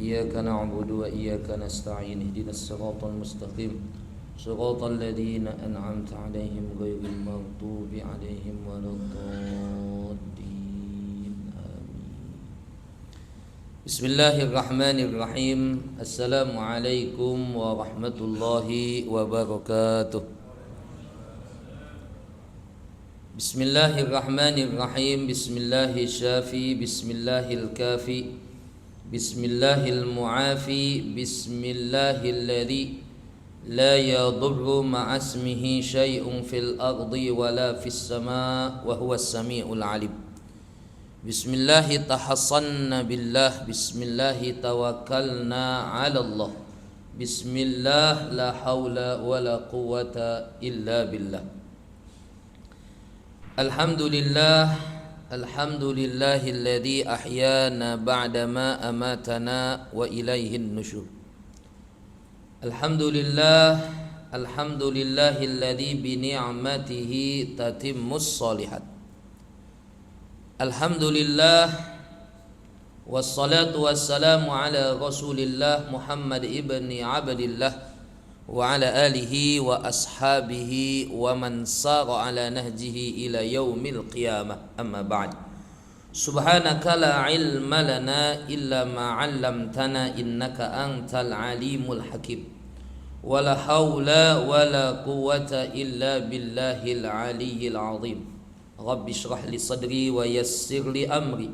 إياك نعبد وإياك نستعين اهدنا الصراط المستقيم صراط الذين أنعمت عليهم غير المغضوب عليهم ولا الضالين آمين. بسم الله الرحمن الرحيم. السلام عليكم ورحمة الله وبركاته. بسم الله الرحمن الرحيم. بسم الله الشافي، بسم الله الكافي، بسم الله المعافي، بسم الله الذي لا يضر مع اسمه شيء في الأرض ولا في السماء وهو السميع العليم. بسم الله تحصنا بالله، بسم الله توكلنا على الله، بسم الله لا حول ولا قوة إلا بالله. الحمد لله، الحمد لله الذي أحيانا بعدما أماتنا وإليه النشور. الحمد لله، الحمد لله الذي بنعمته تتم الصالحات. الحمد لله والصلاة والسلام على رسول الله محمد ابن عبد الله وعلى آله وأصحابه ومن سار على نهجه إلى يوم القيامة. أما بعد، سبحانك لا علم لنا إلا ما علمتنا إنك أنت العليم الحكيم. ولا حول ولا قوة إلا بالله العلي العظيم. رب اشرح لي صدري ويسر لي أمري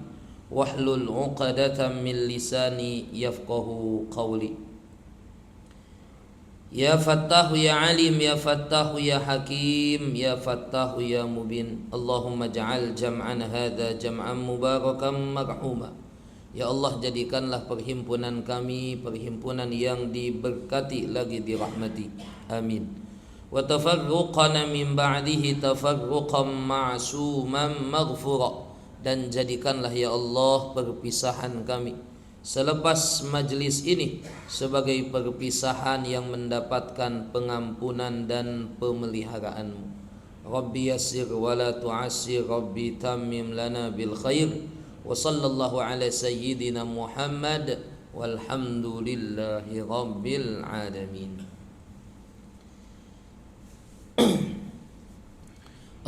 واحلل عقدة من لساني يفقه قولي. يا فتاح يا عليم، يا فتاح يا حكيم، يا فتاح يا مبين. اللهم اجعل جمعنا هذا جمعا مباركا مرحوما. Ya Allah, jadikanlah perhimpunan kami perhimpunan yang diberkati lagi dirahmati. Amin. Wa tafarruqana min ba'dihi tafarruqan ma'suman maghfura. Dan jadikanlah ya Allah perpisahan kami selepas majlis ini sebagai perpisahan yang mendapatkan pengampunan dan pemeliharaan-Mu. Rabbi yassir wa la tu'assir, Rabbi tammim lana bil khair. Wa sallallahu ala sayyidina Muhammad walhamdulillahi rabbil alamin.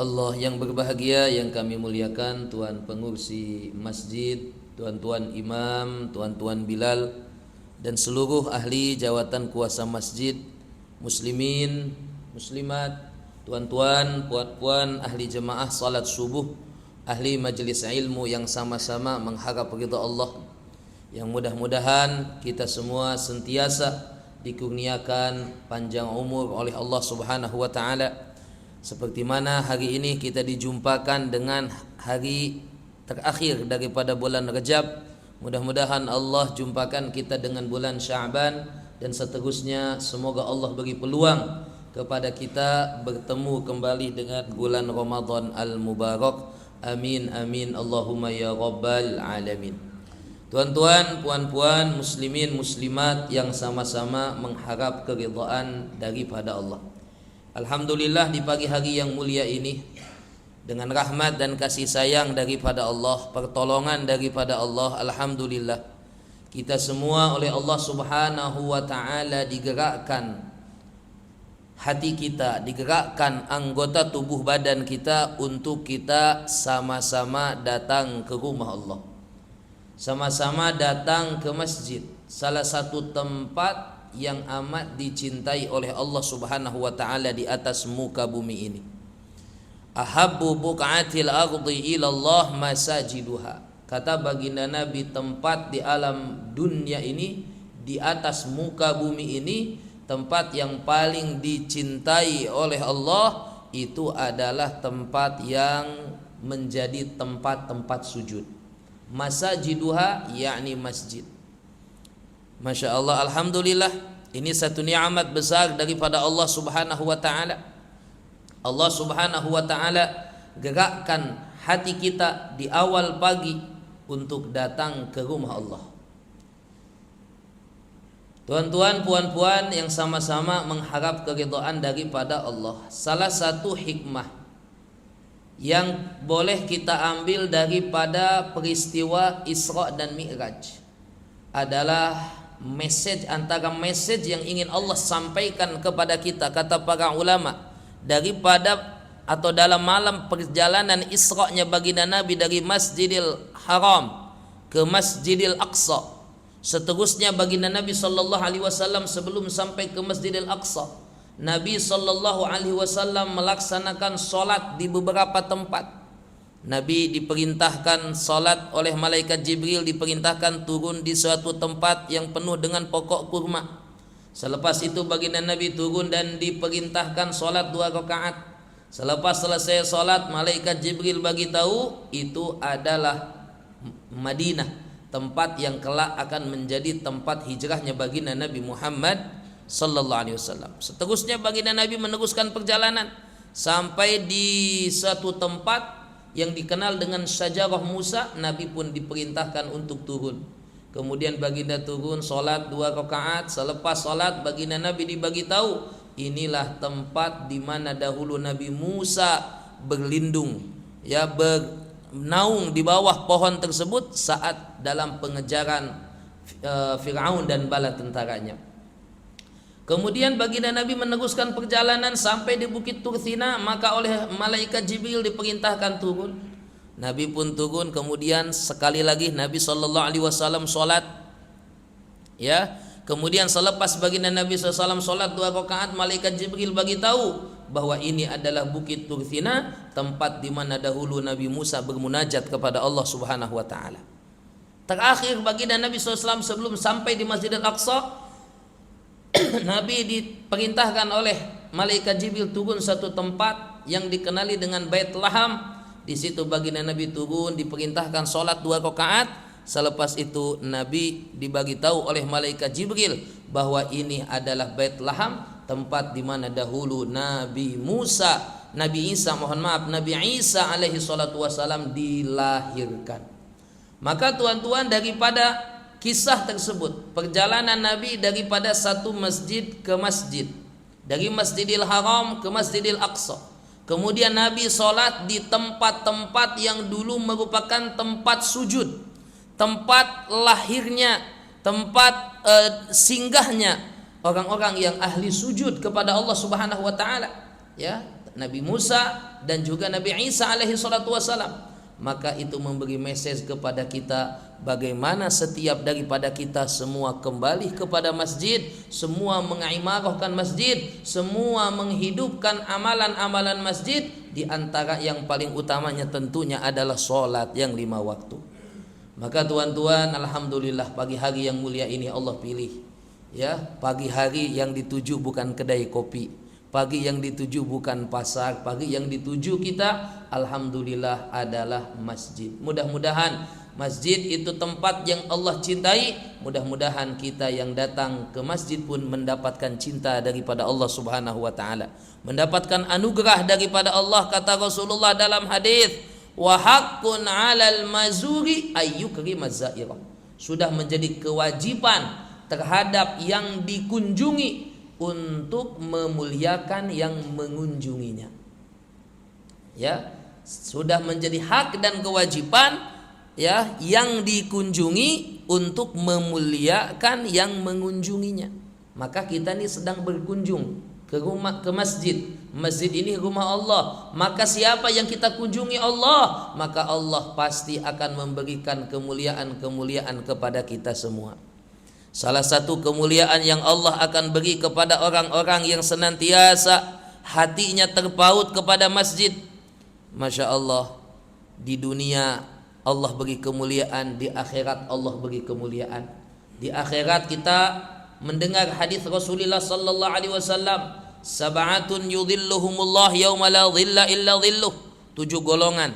Allah yang berbahagia, yang kami muliakan, Tuan pengursi masjid, tuan-tuan imam, tuan-tuan bilal, dan seluruh ahli jawatan kuasa masjid, muslimin, muslimat, tuan-tuan, puan-puan, ahli jemaah salat subuh, ahli majlis ilmu yang sama-sama mengharap ridha Allah, yang mudah-mudahan kita semua sentiasa dikurniakan panjang umur oleh Allah Subhanahu wa taala. Seperti mana hari ini kita dijumpakan dengan hari terakhir daripada bulan Rajab, mudah-mudahan Allah jumpakan kita dengan bulan Sya'ban, dan seterusnya semoga Allah beri peluang kepada kita bertemu kembali dengan bulan Ramadan al-Mubarak. Amin amin Allahumma ya rabbal alamin. Tuan-tuan, puan-puan, muslimin, muslimat yang sama-sama mengharap keridhaan daripada Allah. Alhamdulillah, di pagi hari yang mulia ini, dengan rahmat dan kasih sayang daripada Allah, pertolongan daripada Allah, alhamdulillah kita semua oleh Allah Subhanahu wa taala digerakkan hati kita, digerakkan anggota tubuh badan kita untuk kita sama-sama datang ke rumah Allah, sama-sama datang ke masjid, salah satu tempat yang amat dicintai oleh Allah Subhanahu wa taala di atas muka bumi ini. Ahabbu buq'atil ardi ilallah masajiduha. Kata baginda Nabi, tempat di alam dunia ini, di atas muka bumi ini, tempat yang paling dicintai oleh Allah itu adalah tempat yang menjadi tempat-tempat sujud. Masajiduha yakni masjid. Masya Allah, alhamdulillah, ini satu nikmat besar daripada Allah Subhanahu wa taala. Allah Subhanahu wa taala gerakkan hati kita di awal pagi untuk datang ke rumah Allah. Tuan-tuan, puan-puan yang sama-sama mengharap keridhaan daripada Allah, salah satu hikmah yang boleh kita ambil daripada peristiwa Isra dan Mi'raj, adalah antara message yang ingin Allah sampaikan kepada kita, kata para ulama, daripada atau dalam malam perjalanan Isra-nya baginda Nabi dari Masjidil Haram ke Masjidil Aqsa. Seterusnya baginda Nabi sallallahu alaihi wasallam sebelum sampai ke Masjidil Aqsa, Nabi sallallahu alaihi wasallam melaksanakan salat di beberapa tempat. Nabi diperintahkan salat oleh malaikat Jibril, diperintahkan turun di suatu tempat yang penuh dengan pokok kurma. Selepas itu baginda Nabi turun dan diperintahkan salat 2 rakaat. Selepas selesai salat, malaikat Jibril bagi tahu itu adalah Madinah, tempat yang kelak akan menjadi tempat hijrahnya baginda Nabi Muhammad sallallahu alaihi wasallam. Seterusnya baginda Nabi meneruskan perjalanan sampai di satu tempat yang dikenal dengan Syajarah Musa. Nabi pun diperintahkan untuk turun. Kemudian baginda turun, salat 2 rakaat. Selepas salat baginda Nabi dibagi tahu, inilah tempat di mana dahulu Nabi Musa berlindung, ya, bernaung di bawah pohon tersebut saat dalam pengejaran Firaun dan bala tentaranya. Kemudian baginda Nabi meneruskan perjalanan sampai di Bukit Tursina, maka oleh malaikat Jibril diperintahkan turun. Nabi pun turun. Kemudian sekali lagi Nabi sallallahu alaihi wasallam salat, ya. Kemudian selepas baginda Nabi SAW salat 2 rakaat, malaikat Jibril bagi tahu bahwa ini adalah Bukit Tursina, tempat di mana dahulu Nabi Musa bermunajat kepada Allah Subhanahu wa taala. Terakhir baginda Nabi SAW sebelum sampai di Masjidil Aqsa, Nabi diperintahkan oleh malaikat Jibril turun satu tempat yang dikenali dengan Bait Laham. Di situ baginda Nabi turun, diperintahkan salat 2 rakaat. Selepas itu Nabi dibagi tahu oleh malaikat Jibril bahwa ini adalah Bait Laham, tempat di mana dahulu Nabi Isa alaihi salatu wasalam dilahirkan. Maka tuan-tuan, daripada kisah tersebut, perjalanan Nabi daripada satu masjid ke masjid, dari Masjidil Haram ke Masjidil Aqsa. Kemudian Nabi sholat di tempat-tempat yang dulu merupakan tempat sujud, tempat lahirnya, tempat singgahnya orang-orang yang ahli sujud kepada Allah Subhanahu wa taala, ya, Nabi Musa dan juga Nabi Isa alaihi salatu wasalam. Maka itu memberi message kepada kita bagaimana setiap daripada kita semua kembali kepada masjid, semua mengimarahkan masjid, semua menghidupkan amalan-amalan masjid. Di antara yang paling utamanya tentunya adalah sholat yang 5 waktu. Maka tuan-tuan, alhamdulillah pagi hari yang mulia ini Allah pilih, ya, pagi hari yang dituju bukan kedai kopi, pagi yang dituju bukan pasar, pagi yang dituju kita alhamdulillah adalah masjid. Mudah-mudahan masjid itu tempat yang Allah cintai. Mudah-mudahan kita yang datang ke masjid pun mendapatkan cinta daripada Allah Subhanahu wa taala, mendapatkan anugerah daripada Allah. Kata Rasulullah dalam hadis, wa haqqun 'alal mazuri ayyukrimaz zairah. Sudah menjadi kewajiban terhadap yang dikunjungi untuk memuliakan yang mengunjunginya. Ya, sudah menjadi hak dan kewajiban, ya, yang dikunjungi untuk memuliakan yang mengunjunginya. Maka kita ini sedang berkunjung ke masjid. Masjid ini rumah Allah. Maka siapa yang kita kunjungi Allah, maka Allah pasti akan memberikan kemuliaan-kemuliaan kepada kita semua. Salah satu kemuliaan yang Allah akan beri kepada orang-orang yang senantiasa hatinya terpaut kepada masjid. Masya Allah, di dunia Allah beri kemuliaan, di akhirat Allah beri kemuliaan. Di akhirat kita mendengar hadis Rasulullah sallallahu alaihi wasallam, sab'atun yudhilluhumullah yauma la dhilla illa dhilluh. 7 golongan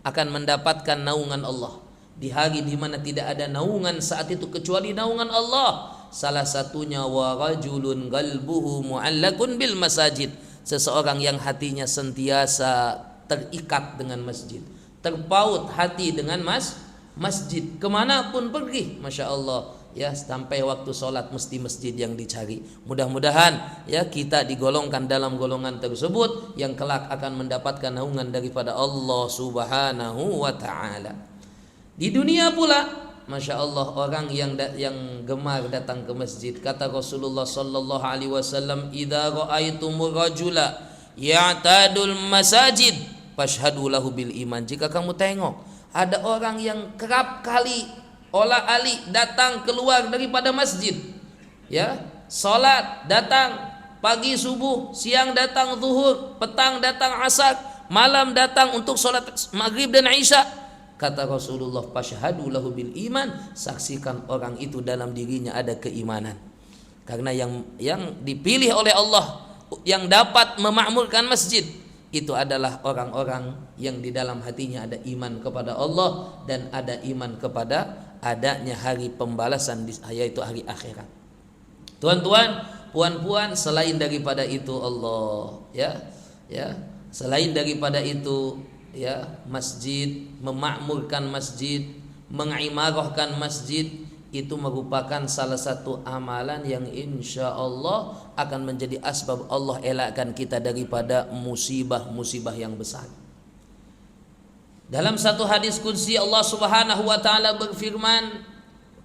akan mendapatkan naungan Allah di hari di mana tidak ada naungan saat itu kecuali naungan Allah. Salah satunya wa rajulun qalbuhu mu'allakun bil masajid, seseorang yang hatinya sentiasa terikat dengan masjid, terpaut hati dengan masjid, kemanapun pergi, masya Allah, ya, sampai waktu sholat mesti masjid yang dicari. Mudah-mudahan, ya, kita digolongkan dalam golongan tersebut yang kelak akan mendapatkan naungan daripada Allah Subhanahu wa ta'ala. Di dunia pula Masya Allah, orang yang gemar datang ke masjid. Kata Rasulullah sallallahu alaihi wasallam, "Idza ra'aitumur rajula ya'tadul masajid fashhadu lahu bil iman." Jika kamu tengok ada orang yang kerap kali olah ali datang keluar daripada masjid, ya, salat datang pagi subuh, siang datang zuhur, petang datang asar, malam datang untuk salat maghrib dan isya. Kata Rasulullah, fashhadu lahu bil iman, saksikan orang itu dalam dirinya ada keimanan. Karena yang dipilih oleh Allah yang dapat memakmurkan masjid itu adalah orang-orang yang di dalam hatinya ada iman kepada Allah dan ada iman kepada adanya hari pembalasan, yaitu hari akhirat. Tuan-tuan, puan-puan, selain daripada itu Allah, ya, selain daripada itu, ya, masjid, memakmurkan masjid, mengimarahkan masjid itu merupakan salah satu amalan yang insya Allah akan menjadi asbab Allah elakkan kita daripada musibah-musibah yang besar. Dalam satu hadis qudsi Allah Subhanahu wa taala berfirman,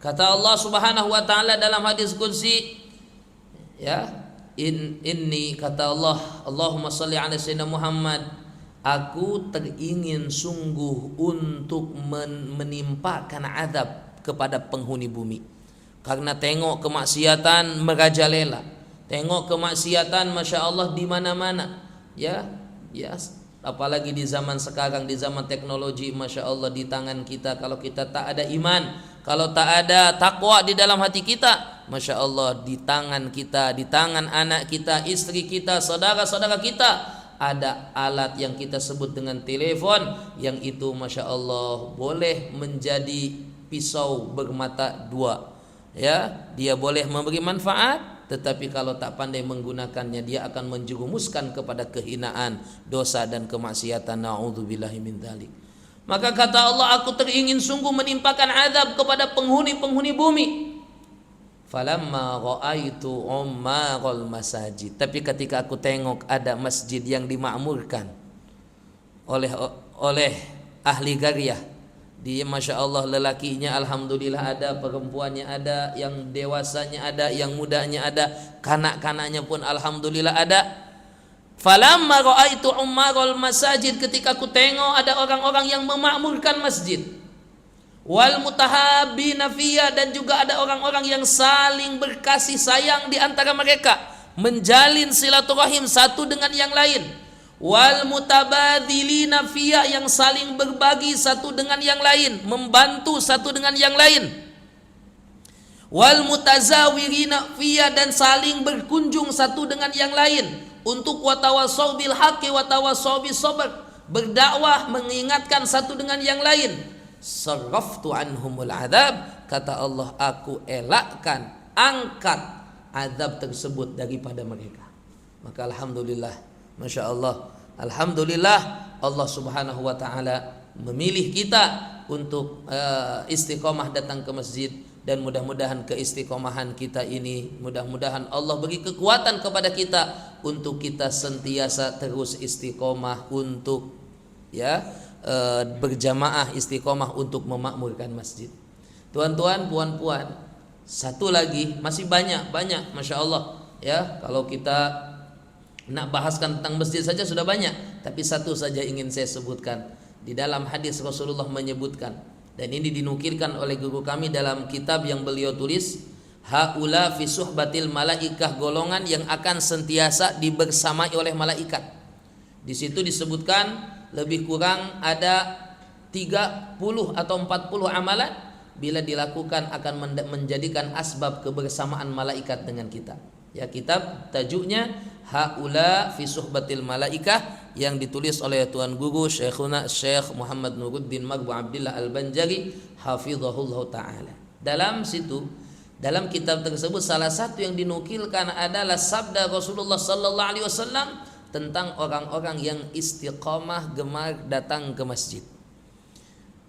kata Allah Subhanahu wa taala dalam hadis qudsi, ya, inni, kata Allah, Allahumma shalli ala sayyidina Muhammad, aku teringin sungguh untuk menimpakan azab kepada penghuni bumi. Karena tengok kemaksiatan merajalela, tengok kemaksiatan Masya Allah di mana-mana, ya, apalagi di zaman sekarang, di zaman teknologi, Masya Allah, di tangan kita. Kalau kita tak ada iman, kalau tak ada takwa di dalam hati kita, Masya Allah, di tangan kita, di tangan anak kita, istri kita, saudara-saudara kita, ada alat yang kita sebut dengan telepon, yang itu Masya Allah boleh menjadi pisau bermata dua, ya, dia boleh memberi manfaat, tetapi kalau tak pandai menggunakannya dia akan menjerumuskan kepada kehinaan, dosa dan kemaksiatan. Na'udzubillahi min dzalik. Maka kata Allah, aku teringin sungguh menimpakan azab kepada penghuni-penghuni bumi. Falamma ra'aitu ummaral masajid, tapi ketika aku tengok ada masjid yang dimakmurkan oleh ahli qaryah, dia Masya Allah lelakinya alhamdulillah ada, perempuannya ada, yang dewasanya ada, yang mudanya ada, kanak-kanaknya pun alhamdulillah ada. Falamma ra'aitu ummaral masajid, ketika aku tengok ada orang-orang yang memakmurkan masjid, wal mutahabbina fiyya, dan juga ada orang-orang yang saling berkasih sayang di antara mereka, menjalin silaturahim satu dengan yang lain, wal mutabadzilina fiyya, yang saling berbagi satu dengan yang lain, membantu satu dengan yang lain, wal mutazawirina fiyya, dan saling berkunjung satu dengan yang lain untuk watawasau bil haqqi watawasau bis sabr, berdakwah, mengingatkan satu dengan yang lain. Sarraftu anhumul adab, kata Allah, aku elakkan, angkat azab tersebut daripada mereka. Maka alhamdulillah, Masya Allah, alhamdulillah, Allah Subhanahu wa ta'ala memilih kita untuk istiqomah datang ke masjid. Dan mudah-mudahan keistiqomahan kita ini, mudah-mudahan Allah beri kekuatan kepada kita untuk kita sentiasa terus istiqomah untuk, ya, berjamaah, istiqomah untuk memakmurkan masjid. Tuan-tuan, puan-puan, satu lagi, masih banyak, Masya Allah, ya, kalau kita nak bahaskan tentang masjid saja sudah banyak, tapi satu saja ingin saya sebutkan. Di dalam hadis Rasulullah menyebutkan, dan ini dinukilkan oleh guru kami dalam kitab yang beliau tulis, haula fi suhbatil malaikah, golongan yang akan sentiasa dibersamai oleh malaikat. Di situ disebutkan lebih kurang ada 30 atau 40 amalan, bila dilakukan akan menjadikan asbab kebersamaan malaikat dengan kita. Ya, kitab tajuknya haula fi suhbatil malaikah, yang ditulis oleh Tuan Guru Syekhuna Syekh Muhammad Nuruddin Magbu Abdillah Al-Banjari hafizahullah ta'ala. Dalam situ, dalam kitab tersebut, salah satu yang dinukilkan adalah sabda Rasulullah sallallahu alaihi wasallam tentang orang-orang yang istiqamah gemar datang ke masjid.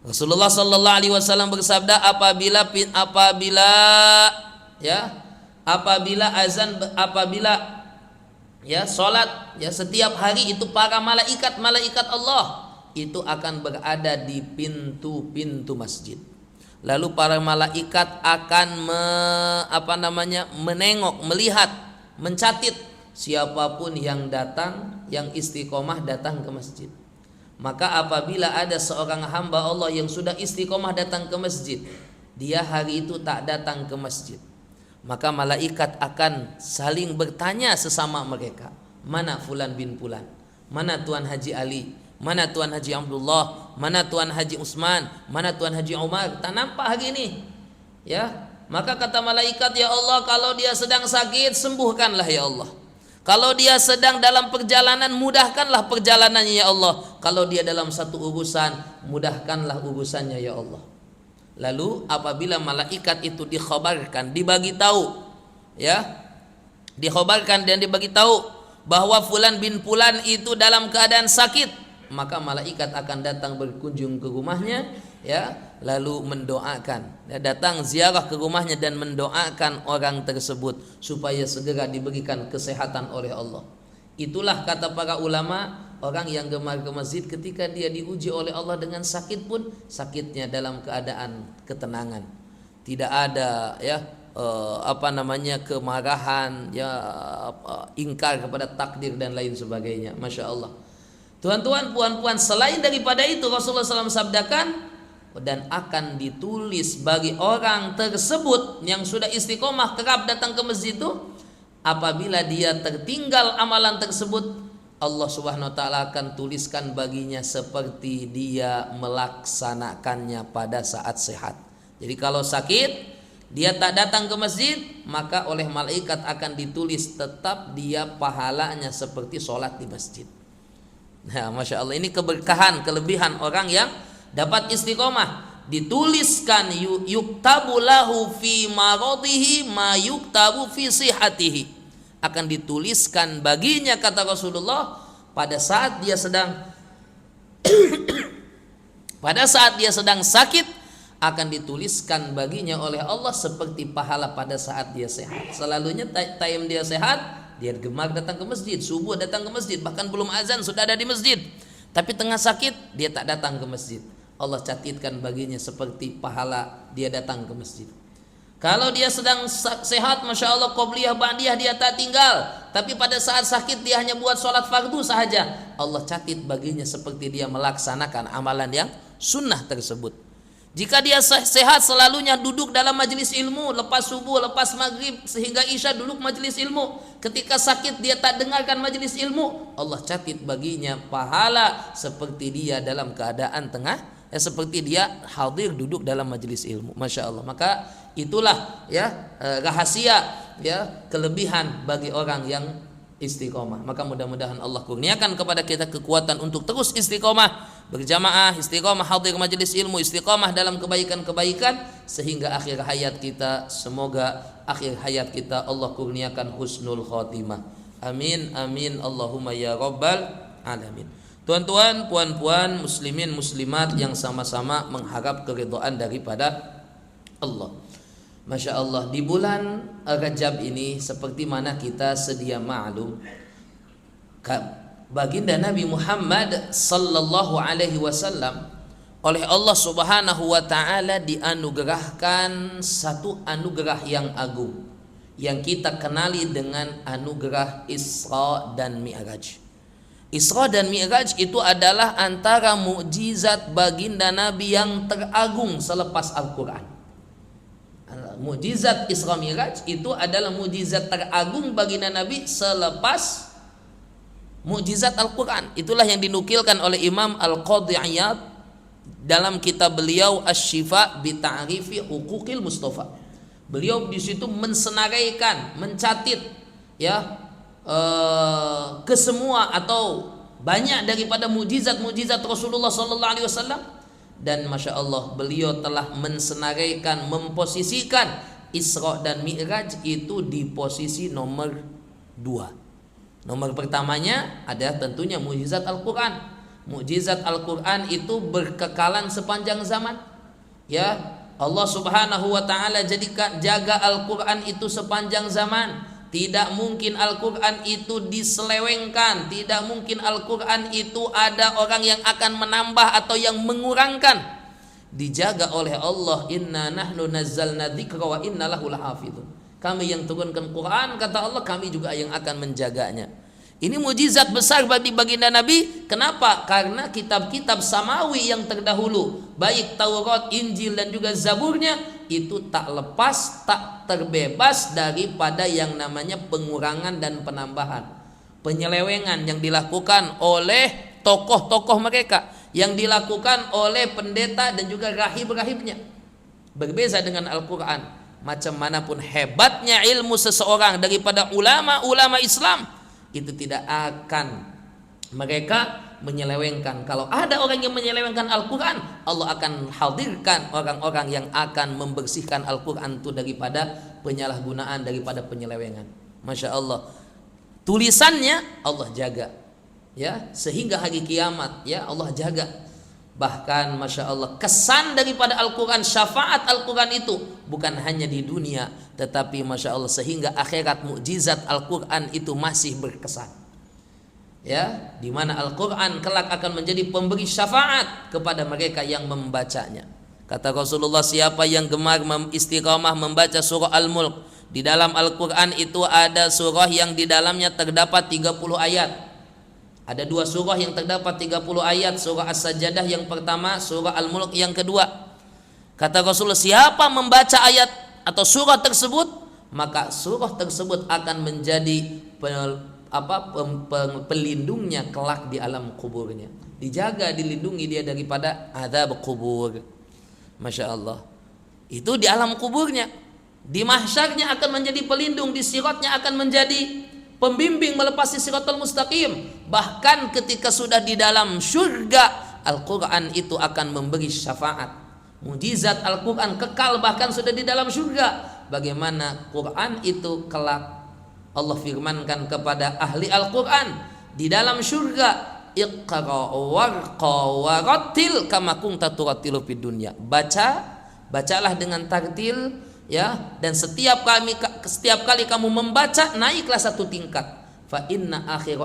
Rasulullah sallallahu alaihi wasallam bersabda, apabila salat, ya, setiap hari itu para malaikat Allah itu akan berada di pintu-pintu masjid. Lalu para malaikat akan menengok, melihat, mencatat siapapun yang datang, yang istiqomah datang ke masjid. Maka apabila ada seorang hamba Allah yang sudah istiqomah datang ke masjid, dia hari itu tak datang ke masjid, maka malaikat akan saling bertanya sesama mereka, mana fulan bin fulan, mana Tuan Haji Ali, mana Tuan Haji Abdullah, mana Tuan Haji Usman, mana Tuan Haji Umar, tak nampak hari ini. Ya, maka kata malaikat, ya Allah, kalau dia sedang sakit, sembuhkanlah ya Allah. Kalau dia sedang dalam perjalanan, mudahkanlah perjalanannya ya Allah. Kalau dia dalam satu urusan, mudahkanlah urusannya ya Allah. Lalu apabila malaikat itu dikhabarkan, dibagi tahu, ya, dikhabarkan dan dibagi tahu bahwa fulan bin fulan itu dalam keadaan sakit, maka malaikat akan datang berkunjung ke rumahnya, ya, lalu mendoakan, ya, datang ziarah ke rumahnya dan mendoakan orang tersebut supaya segera diberikan kesehatan oleh Allah. Itulah kata para ulama, orang yang gemar ke masjid ketika dia diuji oleh Allah dengan sakit pun sakitnya dalam keadaan ketenangan, tidak ada kemarahan, ingkar kepada takdir dan lain sebagainya. Masya Allah. Tuan-tuan, puan-puan, selain daripada itu Rasulullah SAW sabdakan, dan akan ditulis bagi orang tersebut yang sudah istiqomah kerap datang ke masjid itu, apabila dia tertinggal amalan tersebut, Allah Subhanahu wa taala akan tuliskan baginya seperti dia melaksanakannya pada saat sehat. Jadi kalau sakit dia tak datang ke masjid, maka oleh malaikat akan ditulis tetap dia pahalanya seperti sholat di masjid. Nah, Masya Allah, ini keberkahan, kelebihan orang yang dapat istiqomah. Dituliskan yuktabu lahu fi maradihi ma yuktabu fi sihatihi. Akan dituliskan baginya, kata Rasulullah, pada saat dia sedang pada saat dia sedang sakit, akan dituliskan baginya oleh Allah seperti pahala pada saat dia sehat. Selalunya time dia sehat, dia gemar datang ke masjid, subuh datang ke masjid, bahkan belum azan sudah ada di masjid. Tapi tengah sakit dia tak datang ke masjid, Allah catatkan baginya seperti pahala dia datang ke masjid. Kalau dia sedang sehat, Masya Allah, qobliyah ba'diyah dia tak tinggal, tapi pada saat sakit dia hanya buat sholat fardu sahaja, Allah catat baginya seperti dia melaksanakan amalan yang sunnah tersebut. Jika dia sehat, selalunya duduk dalam majelis ilmu, lepas subuh, lepas maghrib sehingga isya duduk majelis ilmu. Ketika sakit dia tak dengarkan majelis ilmu, Allah catat baginya pahala seperti dia dalam keadaan seperti dia hadir duduk dalam majelis ilmu. Masya Allah. Maka itulah rahasia, kelebihan bagi orang yang istiqomah. Maka mudah-mudahan Allah kurniakan kepada kita kekuatan untuk terus istiqomah, berjamaah, istiqomah hadir majelis ilmu, istiqomah dalam kebaikan-kebaikan, sehingga akhir hayat kita, semoga akhir hayat kita Allah kurniakan husnul khotimah. Amin amin Allahumma ya rabbal alamin. Tuan-tuan, puan-puan, muslimin, muslimat yang sama-sama mengharap keridhaan daripada Allah. Masya Allah, di bulan Rajab ini seperti mana kita sedia maklum, baginda Nabi Muhammad sallallahu alaihi wasallam oleh Allah Subhanahu wa taala dianugerahkan satu anugerah yang agung yang kita kenali dengan anugerah Isra dan Mi'raj. Isra dan Mi'raj itu adalah antara mukjizat baginda Nabi yang teragung selepas Al-Quran. Mukjizat Isra Mi'raj itu adalah mukjizat teragung baginda Nabi selepas mukjizat Al-Quran. Itulah yang dinukilkan oleh Imam Al-Qadhi Iyad dalam kitab beliau Asy-Syifa bi Ta'rifi Huquqil Mustafa. Beliau di situ mensenaraikan, mencatat kesemua atau banyak daripada mukjizat-mukjizat Rasulullah sallallahu alaihi wasallam. Dan Masya Allah, beliau telah mensenaraikan, memposisikan Isra dan Mi'raj itu di posisi nomor 2. Nomor pertamanya adalah tentunya mukjizat Al-Quran. Mukjizat Al-Quran itu berkekalan sepanjang zaman. Allah Subhanahu wa taala jaga Al-Quran itu sepanjang zaman. Tidak mungkin Al-Quran itu diselewengkan. Tidak mungkin Al-Quran itu ada orang yang akan menambah atau yang mengurangkan. dijaga oleh Allah. Inna nahnu nazzalna dzikra wa inna lahu lahafizun. Kami yang turunkan Quran, kata Allah, kami juga yang akan menjaganya. Ini mukjizat besar bagi baginda Nabi. Kenapa? Karena kitab-kitab samawi yang terdahulu, baik Taurat, Injil dan juga Zaburnya, itu tak lepas, tak terbebas daripada yang namanya pengurangan dan penambahan, penyelewengan yang dilakukan oleh tokoh-tokoh mereka, yang dilakukan oleh pendeta dan juga rahib-rahibnya. Berbeza dengan Al-Quran. Macam manapun hebatnya ilmu seseorang daripada ulama-ulama Islam, itu tidak akan mereka menyelewengkan. Kalau ada orang yang menyelewengkan Al-Quran, Allah akan hadirkan orang-orang yang akan membersihkan Al-Quran itu daripada penyalahgunaan, daripada penyelewengan. Masya Allah, tulisannya Allah jaga, ya, sehingga hari kiamat, ya, Allah jaga. Bahkan Masya Allah, kesan daripada Al-Quran, syafaat Al-Quran itu bukan hanya di dunia, tetapi Masya Allah sehingga akhirat, mukjizat Al-Quran itu masih berkesan, ya, di mana Al-Quran kelak akan menjadi pemberi syafaat kepada mereka yang membacanya. Kata Rasulullah, siapa yang gemar istiqamah membaca surah Al-Mulk, di dalam Al-Quran itu ada surah yang di dalamnya terdapat 30 ayat. Ada 2 surah yang terdapat 30 ayat, surah As-Sajdah yang pertama, surah Al-Mulk yang kedua. Kata Rasulullah, siapa membaca ayat atau surah tersebut, maka surah tersebut akan menjadi pelindungnya kelak di alam kuburnya. Dijaga, dilindungi dia daripada azab kubur. Masya Allah. Itu di alam kuburnya. Di mahsyarnya akan menjadi pelindung, di siratnya akan menjadi pembimbing melepasi siratal mustaqim. Bahkan ketika sudah di dalam surga, Al-Quran itu akan memberi syafaat. Mujizat Al-Quran kekal, bahkan sudah di dalam surga. Bagaimana Quran itu kelak Allah firmankan kepada ahli Al-Quran di dalam surga, Iqra warqa warattil kama kunta turattilu fid dunya. Bacalah dengan tartil, ya, dan setiap kali kamu membaca, naiklah 1 tingkat. Fa inna akhir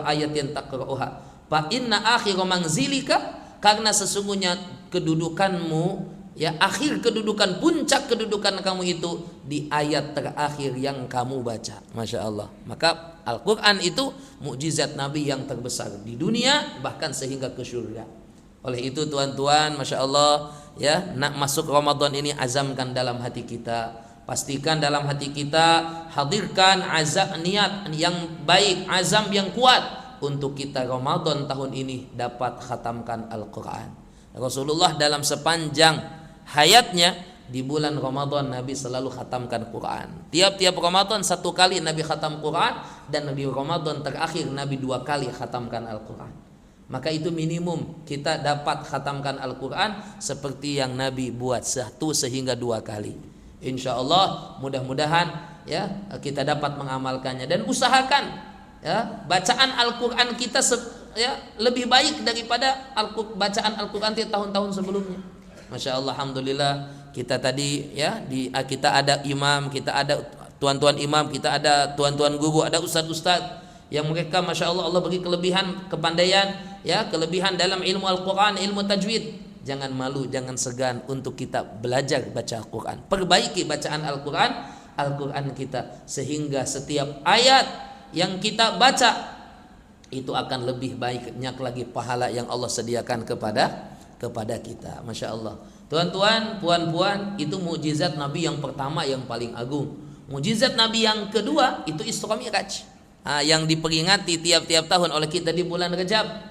ayatin taqra'uha fa inna akhir manzilika, karena sesungguhnya kedudukanmu, ya, akhir kedudukan, puncak kedudukan kamu itu di ayat terakhir yang kamu baca. Masya Allah. Maka Al-Quran itu mukjizat Nabi yang terbesar di dunia, bahkan sehingga ke surga. Oleh itu tuan-tuan, Masya Allah, ya, nak masuk Ramadan ini, azamkan dalam hati kita, pastikan dalam hati kita, hadirkan azam, niat yang baik, azam yang kuat untuk kita Ramadan tahun ini dapat khatamkan Al-Quran. Rasulullah dalam sepanjang hayatnya di bulan Ramadan Nabi selalu khatamkan Quran. Tiap-tiap Ramadan 1 kali Nabi khatam Quran, dan di Ramadan terakhir Nabi 2 kali khatamkan Al-Quran. Maka itu minimum kita dapat khatamkan Al-Quran seperti yang Nabi buat, 1 hingga 2 kali. Insya Allah mudah-mudahan, ya, kita dapat mengamalkannya, dan usahakan, ya, bacaan Al-Quran kita ya, lebih baik daripada bacaan Al-Quran di tahun-tahun sebelumnya. Masya Allah, alhamdulillah, kita tadi, ya, kita ada imam, kita ada tuan-tuan imam, kita ada tuan-tuan guru, ada ustaz-ustaz yang mereka Masya Allah, Allah beri kelebihan, kepandaian, ya, kelebihan dalam ilmu Al-Quran, ilmu tajwid. Jangan malu, jangan segan untuk kita belajar baca Al-Quran. Perbaiki bacaan Al-Quran kita, sehingga setiap ayat yang kita baca itu akan lebih banyak lagi pahala yang Allah sediakan kepada kita. Masya Allah. Tuan-tuan, puan-puan, itu mukjizat Nabi yang pertama yang paling agung. Mukjizat Nabi yang kedua itu Isra Mi'raj, yang diperingati tiap-tiap tahun oleh kita di bulan Rajab.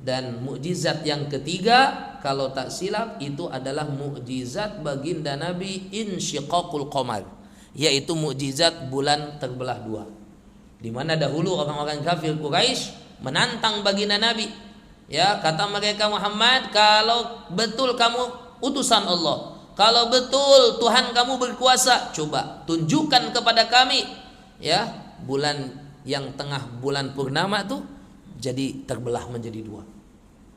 Dan mukjizat yang ketiga, kalau tak silap, itu adalah mukjizat baginda Nabi insyiqaqul qamar, yaitu mukjizat bulan terbelah 2. Di mana dahulu orang-orang kafir Quraisy menantang baginda Nabi, ya, kata mereka, Muhammad, kalau betul kamu utusan Allah, kalau betul Tuhan kamu berkuasa, coba tunjukkan kepada kami, ya, bulan yang tengah bulan purnama tuh jadi terbelah menjadi 2.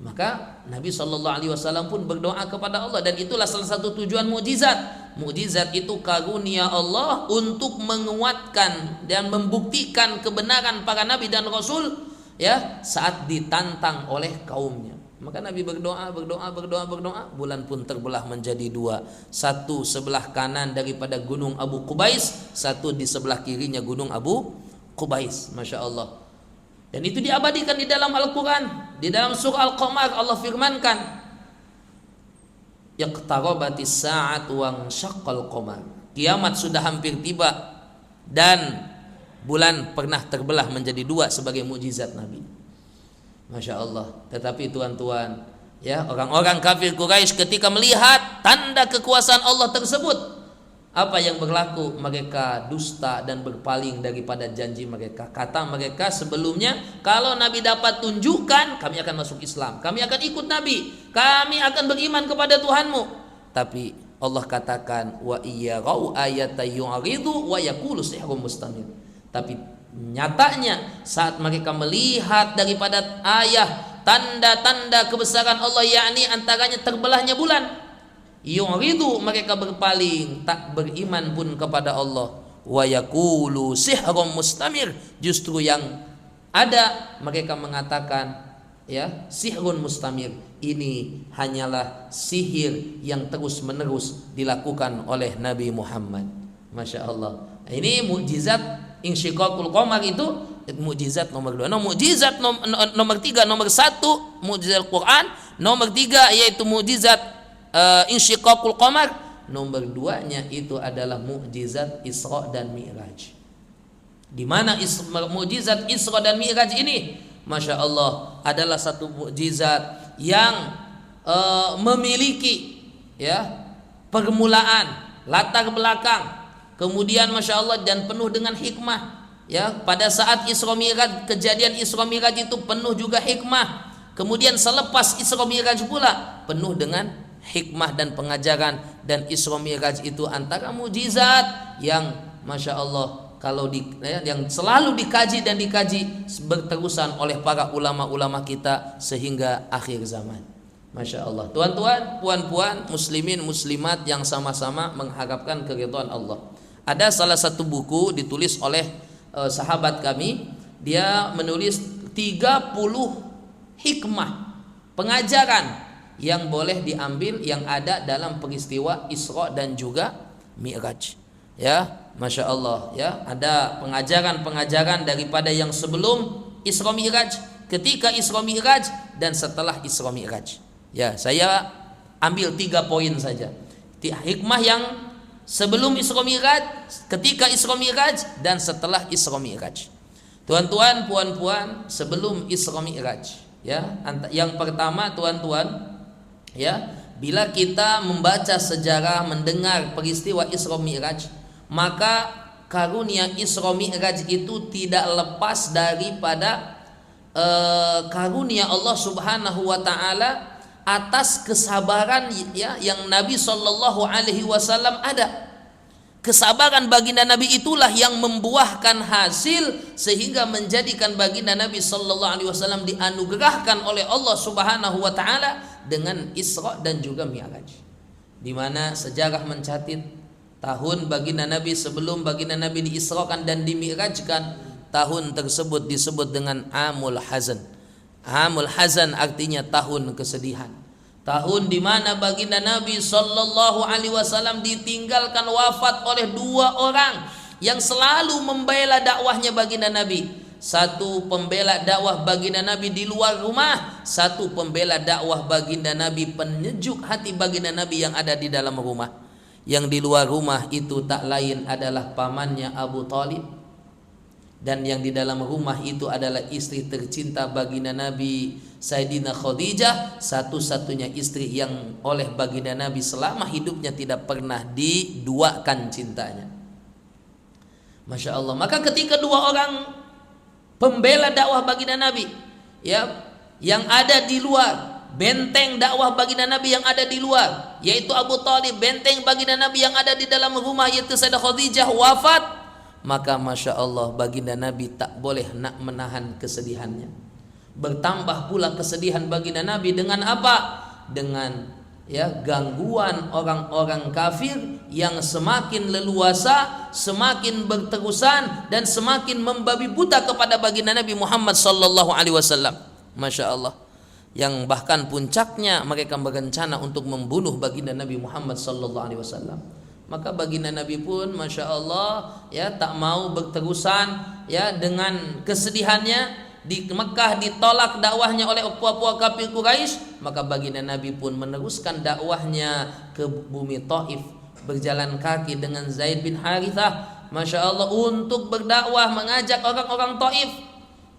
Maka Nabi SAW pun berdoa kepada Allah, dan itulah salah satu tujuan mukjizat. Mukjizat itu karunia Allah untuk menguatkan dan membuktikan kebenaran para nabi dan rasul, ya, saat ditantang oleh kaumnya. Maka Nabi berdoa, bulan pun terbelah menjadi dua. Satu sebelah kanan daripada gunung Abu Qubais, satu di sebelah kirinya gunung Abu Qubais. Masya Allah. Dan itu diabadikan di dalam Al-Quran. Di dalam surah Al-Qamar Allah firmankan, Iqtarabatis sa'atu wa syaqqal qamar. Kiamat sudah hampir tiba dan bulan pernah terbelah menjadi dua sebagai mukjizat Nabi. Masya Allah. Tetapi tuan-tuan, ya, orang-orang kafir Quraisy ketika melihat tanda kekuasaan Allah tersebut, apa yang berlaku? Mereka dusta dan berpaling daripada janji mereka. Kata mereka sebelumnya, kalau Nabi dapat tunjukkan, kami akan masuk Islam, kami akan ikut Nabi, kami akan beriman kepada Tuhanmu. Tapi Allah katakan, wa iyarau ayata yu'ridu wa yaqulu sihrun mustamir. Tapi nyatanya saat mereka melihat daripada ayat tanda-tanda kebesaran Allah, yakni antaranya terbelahnya bulan, yu'ridu, mereka berpaling, tak beriman pun kepada Allah. Wa yaqulu sihrun mustamir, justru yang ada mereka mengatakan, ya, sihrun mustamir, ini hanyalah sihir yang terus-menerus dilakukan oleh Nabi Muhammad. Masya Allah. Ini mukjizat insyiqaqul qamar, itu mukjizat nomor 2. Mukjizat nomor 3, nomor 1 mukjizat Al-Quran, nomor 3 yaitu mukjizat insyiqaqul qamar, nomor 2-nya itu adalah mukjizat Isra dan Mi'raj. Di mana mukjizat Isra dan Mi'raj ini, Masya Allah, adalah satu mukjizat yang memiliki, ya, permulaan, latar belakang, kemudian Masya Allah, dan penuh dengan hikmah. Ya, pada saat Isra Mi'raj, kejadian Isra Mi'raj itu penuh juga hikmah. Kemudian selepas Isra Mi'raj pula penuh dengan hikmah dan pengajaran. Dan Isra Mi'raj itu antara mukjizat yang Masya Allah, kalau yang selalu dikaji dan dikaji berterusan oleh para ulama-ulama kita sehingga akhir zaman. Masya Allah. Tuan-tuan, puan-puan, muslimin, muslimat yang sama-sama mengharapkan keridhaan Allah. Ada salah satu buku ditulis oleh sahabat kami. Dia menulis 30 hikmah pengajaran yang boleh diambil yang ada dalam peristiwa Isra dan juga Mi'raj. Ya, Masya Allah, ya, ada pengajaran-pengajaran daripada yang sebelum Isra Mi'raj, ketika Isra Mi'raj, dan setelah Isra Mi'raj. Ya, saya ambil 3 poin saja. Hikmah yang sebelum Isra Mi'raj, ketika Isra Mi'raj, dan setelah Isra Mi'raj. Tuan-tuan, puan-puan, sebelum Isra Mi'raj, ya, yang pertama tuan-tuan, ya, bila kita membaca sejarah, mendengar peristiwa Isra Mi'raj, maka karunia Isra Mi'raj itu tidak lepas daripada karunia Allah Subhanahu wa taala atas kesabaran, ya, yang Nabi Shallallahu Alaihi Wasallam ada. Kesabaran baginda Nabi itulah yang membuahkan hasil sehingga menjadikan baginda Nabi Shallallahu Alaihi Wasallam dianugerahkan oleh Allah Subhanahu Wa Taala dengan Isra dan juga Mi'raj. Di mana sejarah mencatat tahun baginda Nabi sebelum baginda Nabi diisrakan dan dimi'rajkan, tahun tersebut disebut dengan Amul Hazan. Amul Hazan artinya tahun kesedihan. Tahun di mana baginda Nabi Sallallahu Alaihi Wasallam ditinggalkan wafat oleh 2 orang yang selalu membela dakwahnya baginda Nabi. Satu pembela dakwah baginda Nabi di luar rumah, satu pembela dakwah baginda Nabi, penyejuk hati baginda Nabi yang ada di dalam rumah. Yang di luar rumah itu tak lain adalah pamannya Abu Talib, dan yang di dalam rumah itu adalah istri tercinta baginda Nabi, Sayyidina Khadijah, satu-satunya istri yang oleh baginda Nabi selama hidupnya tidak pernah diduakan cintanya. Masya Allah. Maka ketika 2 orang pembela dakwah baginda Nabi, ya, yang ada di luar, benteng dakwah baginda Nabi yang ada di luar, yaitu Abu Talib, benteng baginda Nabi yang ada di dalam rumah, yaitu Sayyidah Khadijah, wafat, maka Masya Allah, baginda Nabi tak boleh nak menahan kesedihannya. Bertambah pula kesedihan baginda Nabi dengan apa? Dengan, ya, gangguan orang-orang kafir yang semakin leluasa, semakin berterusan, dan semakin membabi buta kepada baginda Nabi Muhammad sallallahu alaihi wasallam. Masya Allah. yang bahkan puncaknya mereka berencana untuk membunuh baginda Nabi Muhammad sallallahu alaihi wasallam. Maka baginda Nabi pun masya Allah ya tak mau berterusan ya dengan kesedihannya. Di Mekah ditolak dakwahnya oleh puak-puak kafir Quraisy, maka baginda Nabi pun meneruskan dakwahnya ke bumi Taif, berjalan kaki dengan Zaid bin Harithah, masya Allah, untuk berdakwah mengajak orang-orang Taif.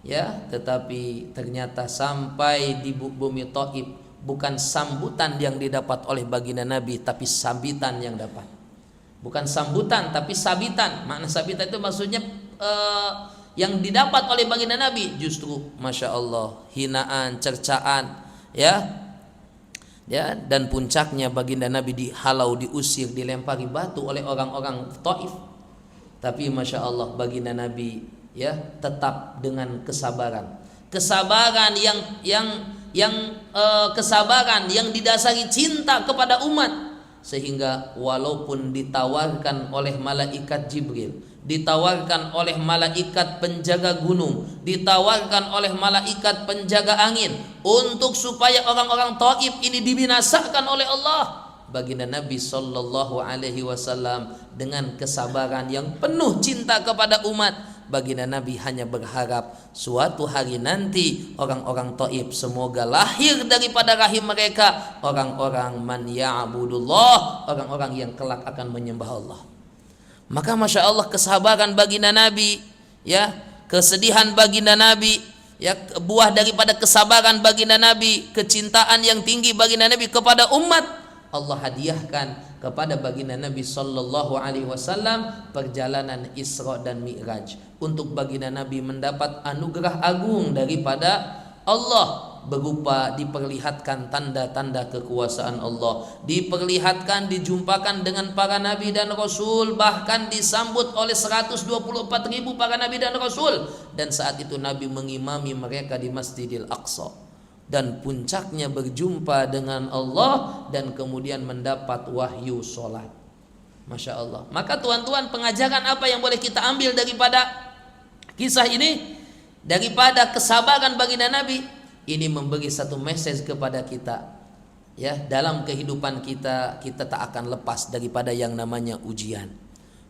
Ya, tetapi ternyata sampai di bumi Taif bukan sambutan yang didapat oleh baginda Nabi, tapi sabitan yang dapat. Bukan sambutan tapi sabitan. Makna sabitan itu maksudnya yang didapat oleh baginda Nabi justru masya Allah hinaan, cercaan, ya, dan puncaknya baginda Nabi dihalau, diusir, dilempari batu oleh orang-orang Taif. Tapi masya Allah baginda Nabi ya tetap dengan kesabaran kesabaran yang didasari cinta kepada umat, sehingga walaupun ditawarkan oleh malaikat Jibril, ditawarkan oleh malaikat penjaga gunung, ditawarkan oleh malaikat penjaga angin untuk supaya orang-orang Taif ini dibinasakan oleh Allah, baginda Nabi sallallahu alaihi wasallam dengan kesabaran yang penuh cinta kepada umat, baginda Nabi hanya berharap suatu hari nanti orang-orang Taif semoga lahir daripada rahim mereka orang-orang man ya'budullah, orang-orang yang kelak akan menyembah Allah. Maka masya Allah kesabaran baginda Nabi, ya, kesedihan baginda Nabi, ya, buah daripada kesabaran baginda Nabi, kecintaan yang tinggi baginda Nabi kepada umat, Allah hadiahkan kepada baginda Nabi sallallahu alaihi wasallam perjalanan Isra dan Mi'raj, untuk baginda Nabi mendapat anugerah agung daripada Allah, berupa diperlihatkan tanda-tanda kekuasaan Allah, diperlihatkan, dijumpakan dengan para nabi dan rasul, bahkan disambut oleh 124.000 para nabi dan rasul, dan saat itu Nabi mengimami mereka di Masjidil Aqsa, dan puncaknya berjumpa dengan Allah dan kemudian mendapat wahyu sholat. Masya Allah. Maka tuan-tuan, pengajaran apa yang boleh kita ambil daripada kisah ini, daripada kesabaran baginda Nabi? Ini memberi satu message kepada kita, ya, dalam kehidupan kita tak akan lepas daripada yang namanya ujian.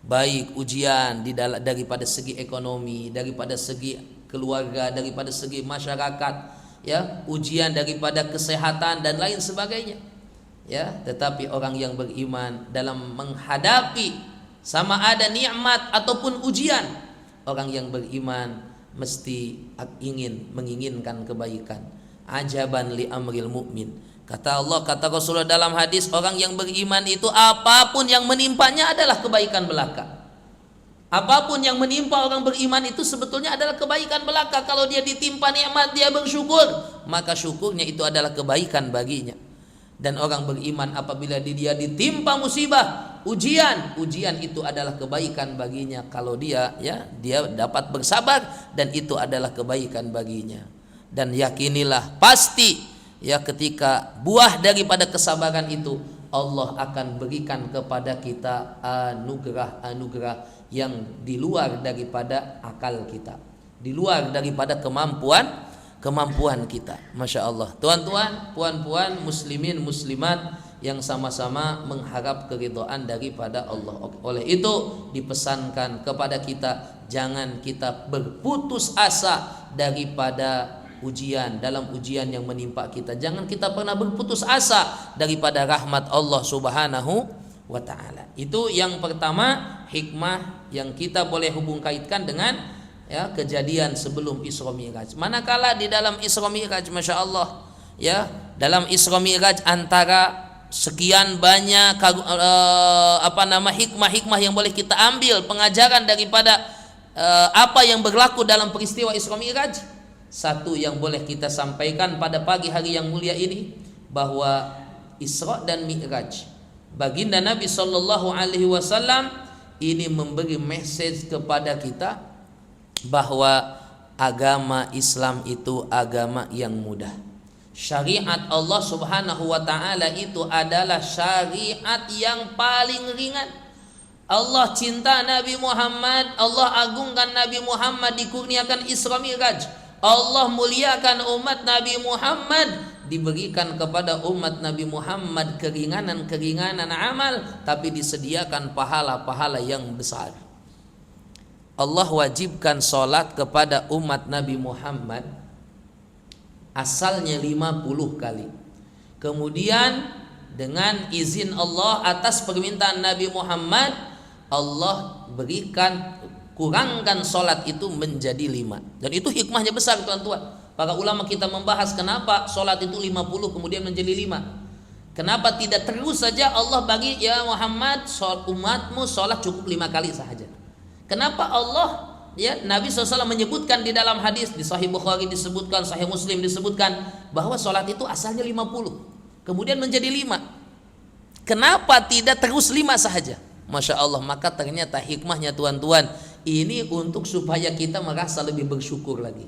Baik ujian daripada segi ekonomi, daripada segi keluarga, daripada segi masyarakat, ya, ujian daripada kesehatan dan lain sebagainya, ya. Tetapi orang yang beriman dalam menghadapi sama ada nikmat ataupun ujian, orang yang beriman mesti menginginkan kebaikan. Ajaban li amril mu'min, kata Allah, kata Rasulullah dalam hadis, orang yang beriman itu apapun yang menimpanya adalah kebaikan belaka. Apapun yang menimpa orang beriman itu sebetulnya adalah kebaikan belaka. Kalau dia ditimpa nikmat, dia bersyukur, maka syukurnya itu adalah kebaikan baginya. Dan orang beriman apabila dia ditimpa musibah, ujian itu adalah kebaikan baginya. Kalau dia dapat bersabar, dan itu adalah kebaikan baginya. Dan yakinilah pasti, ya, ketika buah daripada kesabaran itu, Allah akan berikan kepada kita anugerah yang di luar daripada akal kita, di luar daripada kemampuan kita. Masya Allah. Tuan-tuan, puan-puan, muslimin, muslimat yang sama-sama mengharap keridhaan daripada Allah. Oleh itu dipesankan kepada kita, jangan kita berputus asa daripada ujian, dalam ujian yang menimpa kita. Jangan kita pernah berputus asa daripada rahmat Allah Subhanahu wa ta'ala. Itu yang pertama, hikmah yang kita boleh hubung kaitkan dengan, ya, kejadian sebelum Isra Mi'raj. Manakala di dalam Isra Mi'raj, masya Allah, ya, dalam Isra Mi'raj antara sekian banyak hikmah-hikmah yang boleh kita ambil pengajaran daripada apa yang berlaku dalam peristiwa Isra Mi'raj, satu yang boleh kita sampaikan pada pagi hari yang mulia ini, bahwa Isra dan Mi'raj baginda Nabi sallallahu alaihi wasallam ini memberi message kepada kita bahwa agama Islam itu agama yang mudah. Syariat Allah Subhanahu wa ta'ala itu adalah syariat yang paling ringan. Allah cinta Nabi Muhammad, Allah agungkan Nabi Muhammad, dikurniakan Isra Mi'raj. Allah muliakan umat Nabi Muhammad diberikan kepada umat Nabi Muhammad keringanan-keringanan amal, tapi disediakan pahala-pahala yang besar. Allah wajibkan sholat kepada umat Nabi Muhammad asalnya 50 kali. Kemudian dengan izin Allah atas permintaan Nabi Muhammad, Allah berikan kurangkan sholat itu menjadi 5. Dan itu hikmahnya besar, tuan-tuan. Para ulama kita membahas kenapa sholat itu 50 kemudian menjadi 5. Kenapa tidak terus saja Allah bagi, ya Muhammad, umatmu sholat cukup 5 kali saja. Kenapa Allah, ya, Nabi SAW menyebutkan di dalam hadis, di Sahih Bukhari disebutkan, Sahih Muslim disebutkan bahwa sholat itu asalnya 50 kemudian menjadi 5. Kenapa tidak terus 5 saja? Masya Allah. Maka ternyata hikmahnya, tuan-tuan, ini untuk supaya kita merasa lebih bersyukur lagi.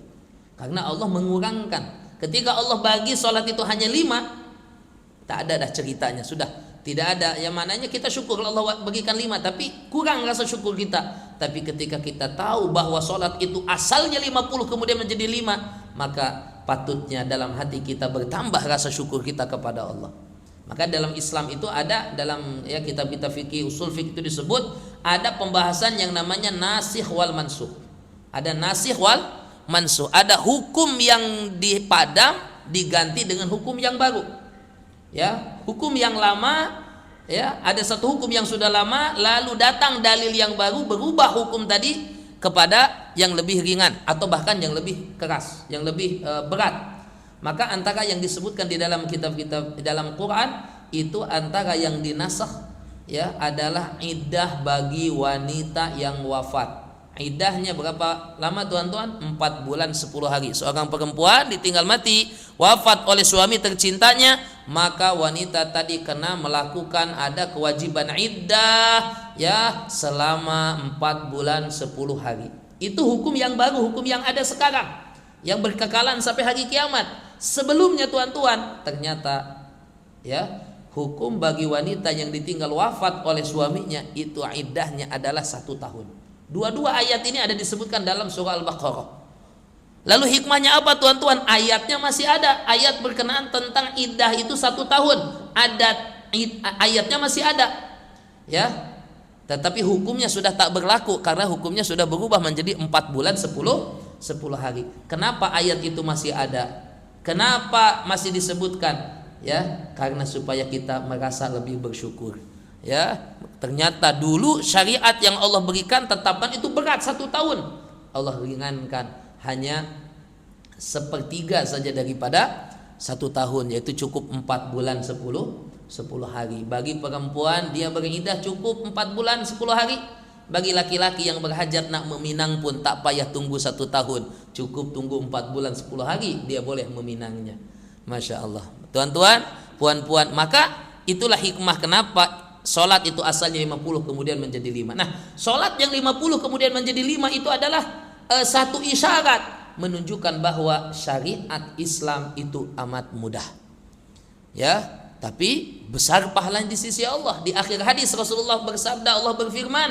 Karena Allah mengurangkan. Ketika Allah bagi sholat itu hanya 5, tak ada dah ceritanya, sudah tidak ada yang mananya kita syukur Allah bagikan 5, tapi kurang rasa syukur kita. Tapi ketika kita tahu bahwa sholat itu asalnya 50 kemudian menjadi 5, maka patutnya dalam hati kita bertambah rasa syukur kita kepada Allah. Maka dalam Islam itu ada, dalam ya kitab-kitab fikih, usul fikih itu disebut ada pembahasan yang namanya nasikh wal mansukh. Ada nasikh wal mansukh, ada hukum yang dipadam diganti dengan hukum yang baru. Ya, hukum yang lama, ya, ada satu hukum yang sudah lama lalu datang dalil yang baru, berubah hukum tadi kepada yang lebih ringan atau bahkan yang lebih keras, yang lebih berat. Maka antara yang disebutkan di dalam kitab-kitab di dalam Quran itu, antara yang dinasakh, ya, adalah iddah bagi wanita yang wafat. Iddahnya berapa lama, tuan-tuan? 4 bulan 10 hari. Seorang perempuan ditinggal mati, wafat oleh suami tercintanya, maka wanita tadi kena melakukan, ada kewajiban iddah, ya, selama 4 bulan 10 hari. Itu hukum yang baru, hukum yang ada sekarang, yang berkekalan sampai hari kiamat. Sebelumnya, tuan-tuan, ternyata, ya, hukum bagi wanita yang ditinggal wafat oleh suaminya itu iddahnya adalah 1 tahun. Dua-dua ayat ini ada disebutkan dalam surah Al-Baqarah. Lalu hikmahnya apa, tuan-tuan? Ayatnya masih ada. Ayat berkenaan tentang iddah itu 1 tahun. Ayatnya masih ada, ya. Tetapi hukumnya sudah tak berlaku karena hukumnya sudah berubah menjadi 4 bulan 10 hari. Kenapa ayat itu masih ada? Kenapa masih disebutkan? Ya, karena supaya kita merasa lebih bersyukur. Ya, ternyata dulu syariat yang Allah berikan, tetapkan itu berat 1 tahun. Allah ringankan hanya 1/3 saja daripada 1 tahun, yaitu cukup 4 bulan 10 hari. Bagi perempuan dia beriddah cukup 4 bulan 10 hari. Bagi laki-laki yang berhajat nak meminang pun tak payah tunggu 1 tahun, cukup tunggu 4 bulan 10 hari dia boleh meminangnya. Masya Allah. Tuan-tuan, puan-puan, maka itulah hikmah kenapa sholat itu asalnya 50 kemudian menjadi 5. Nah, sholat yang 50 kemudian menjadi 5 itu adalah satu isyarat menunjukkan bahwa syariat Islam itu amat mudah. Ya, tapi besar pahalanya di sisi Allah. Di akhir hadis Rasulullah bersabda, Allah berfirman,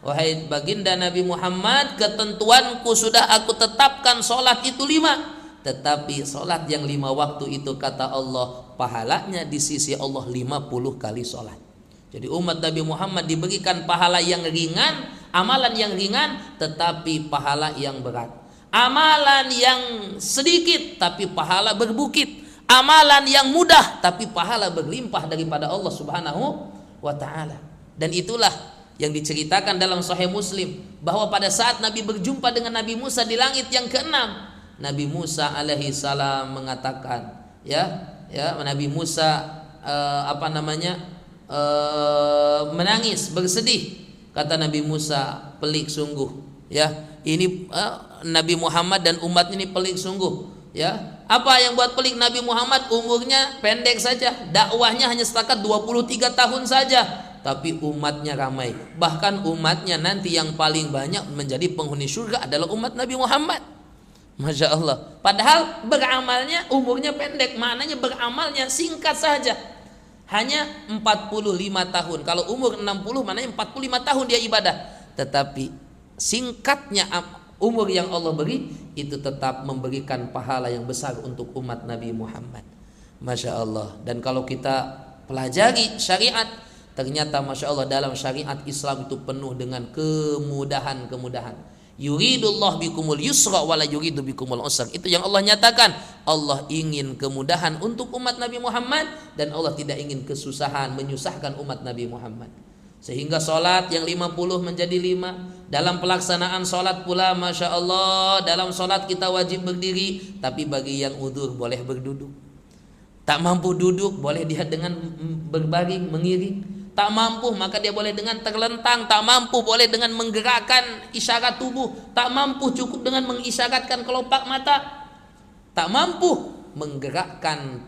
wahai baginda Nabi Muhammad, ketentuanku sudah aku tetapkan sholat itu 5. Tetapi sholat yang 5 waktu itu, kata Allah, pahalanya di sisi Allah 50 kali sholat. Jadi umat Nabi Muhammad diberikan pahala yang ringan, amalan yang ringan, tetapi pahala yang berat. Amalan yang sedikit tapi pahala berbukit. Amalan yang mudah tapi pahala berlimpah daripada Allah Subhanahu wa ta'ala. Dan itulah yang diceritakan dalam Sahih Muslim, bahwa pada saat Nabi berjumpa dengan Nabi Musa di langit yang ke-6, Nabi Musa alaihi salam mengatakan, Nabi Musa menangis, bersedih. Kata Nabi Musa, pelik sungguh, ya, ini Nabi Muhammad dan umat ini pelik sungguh, ya. Apa yang buat pelik Nabi Muhammad? Umurnya pendek saja, dakwahnya hanya setakat 23 tahun saja, tapi umatnya ramai. Bahkan umatnya nanti yang paling banyak menjadi penghuni surga adalah umat Nabi Muhammad. Masya Allah. Padahal beramalnya umurnya pendek, maknanya beramalnya singkat saja, hanya 45 tahun. Kalau umur 60 maknanya 45 tahun dia ibadah. Tetapi singkatnya umur yang Allah beri itu tetap memberikan pahala yang besar untuk umat Nabi Muhammad. Masya Allah. Dan kalau kita pelajari syariat, ternyata Masya Allah dalam syariat Islam itu penuh dengan kemudahan-kemudahan. Yuridullah bikumul yusra wala yuridu bikumul usra. Itu yang Allah nyatakan. Allah ingin kemudahan untuk umat Nabi Muhammad, dan Allah tidak ingin kesusahan, menyusahkan umat Nabi Muhammad. Sehingga sholat yang 50 menjadi 5. Dalam pelaksanaan sholat pula Masya Allah, dalam sholat kita wajib berdiri, tapi bagi yang udzur boleh berduduk. Tak mampu duduk, boleh dia dengan berbaring, mengiring. Tak mampu maka dia boleh dengan terlentang. Tak mampu boleh dengan menggerakkan isyarat tubuh. Tak mampu cukup dengan mengisyaratkan kelopak mata. Tak mampu menggerakkan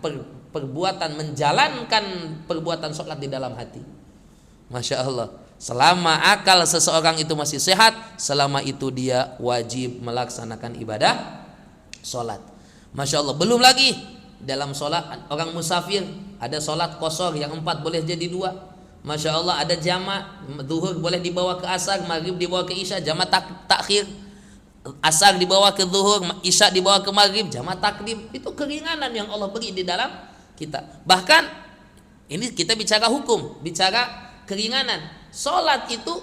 perbuatan, menjalankan perbuatan sholat di dalam hati. Masya Allah. Selama akal seseorang itu masih sehat, selama itu dia wajib melaksanakan ibadah sholat. Masya Allah. Belum lagi dalam sholat orang musafir, ada sholat qashar yang 4 boleh jadi 2. Masya Allah, ada jamak, zuhur boleh dibawa ke asar, maghrib dibawa ke isya, jamak takhir. Asar dibawa ke zuhur, isya dibawa ke maghrib, jamak takdim. Itu keringanan yang Allah beri di dalam kita. Bahkan ini kita bicara hukum, bicara keringanan. Sholat itu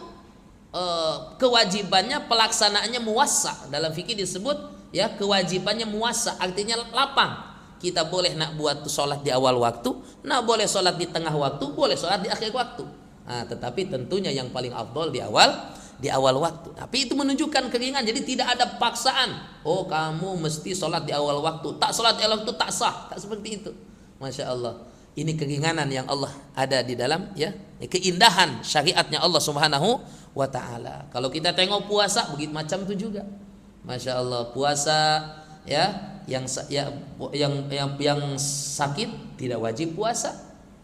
kewajibannya, pelaksanaannya muwassa. Dalam fikih disebut ya kewajibannya muwassa, artinya lapang. Kita boleh nak buat sholat di awal waktu, nak boleh sholat di tengah waktu, boleh sholat di akhir waktu. Nah, tetapi tentunya yang paling afdol di awal waktu. Tapi itu menunjukkan keringan. Jadi tidak ada paksaan. Oh kamu mesti sholat di awal waktu. Tak sholat di awal waktu tak sah. Tak seperti itu. Masya Allah. Ini keringanan yang Allah ada di dalam ya keindahan syariatnya Allah Subhanahu wa Ta'ala. Kalau kita tengok puasa begitu macam itu juga. Masya Allah, puasa ya yang sakit tidak wajib puasa.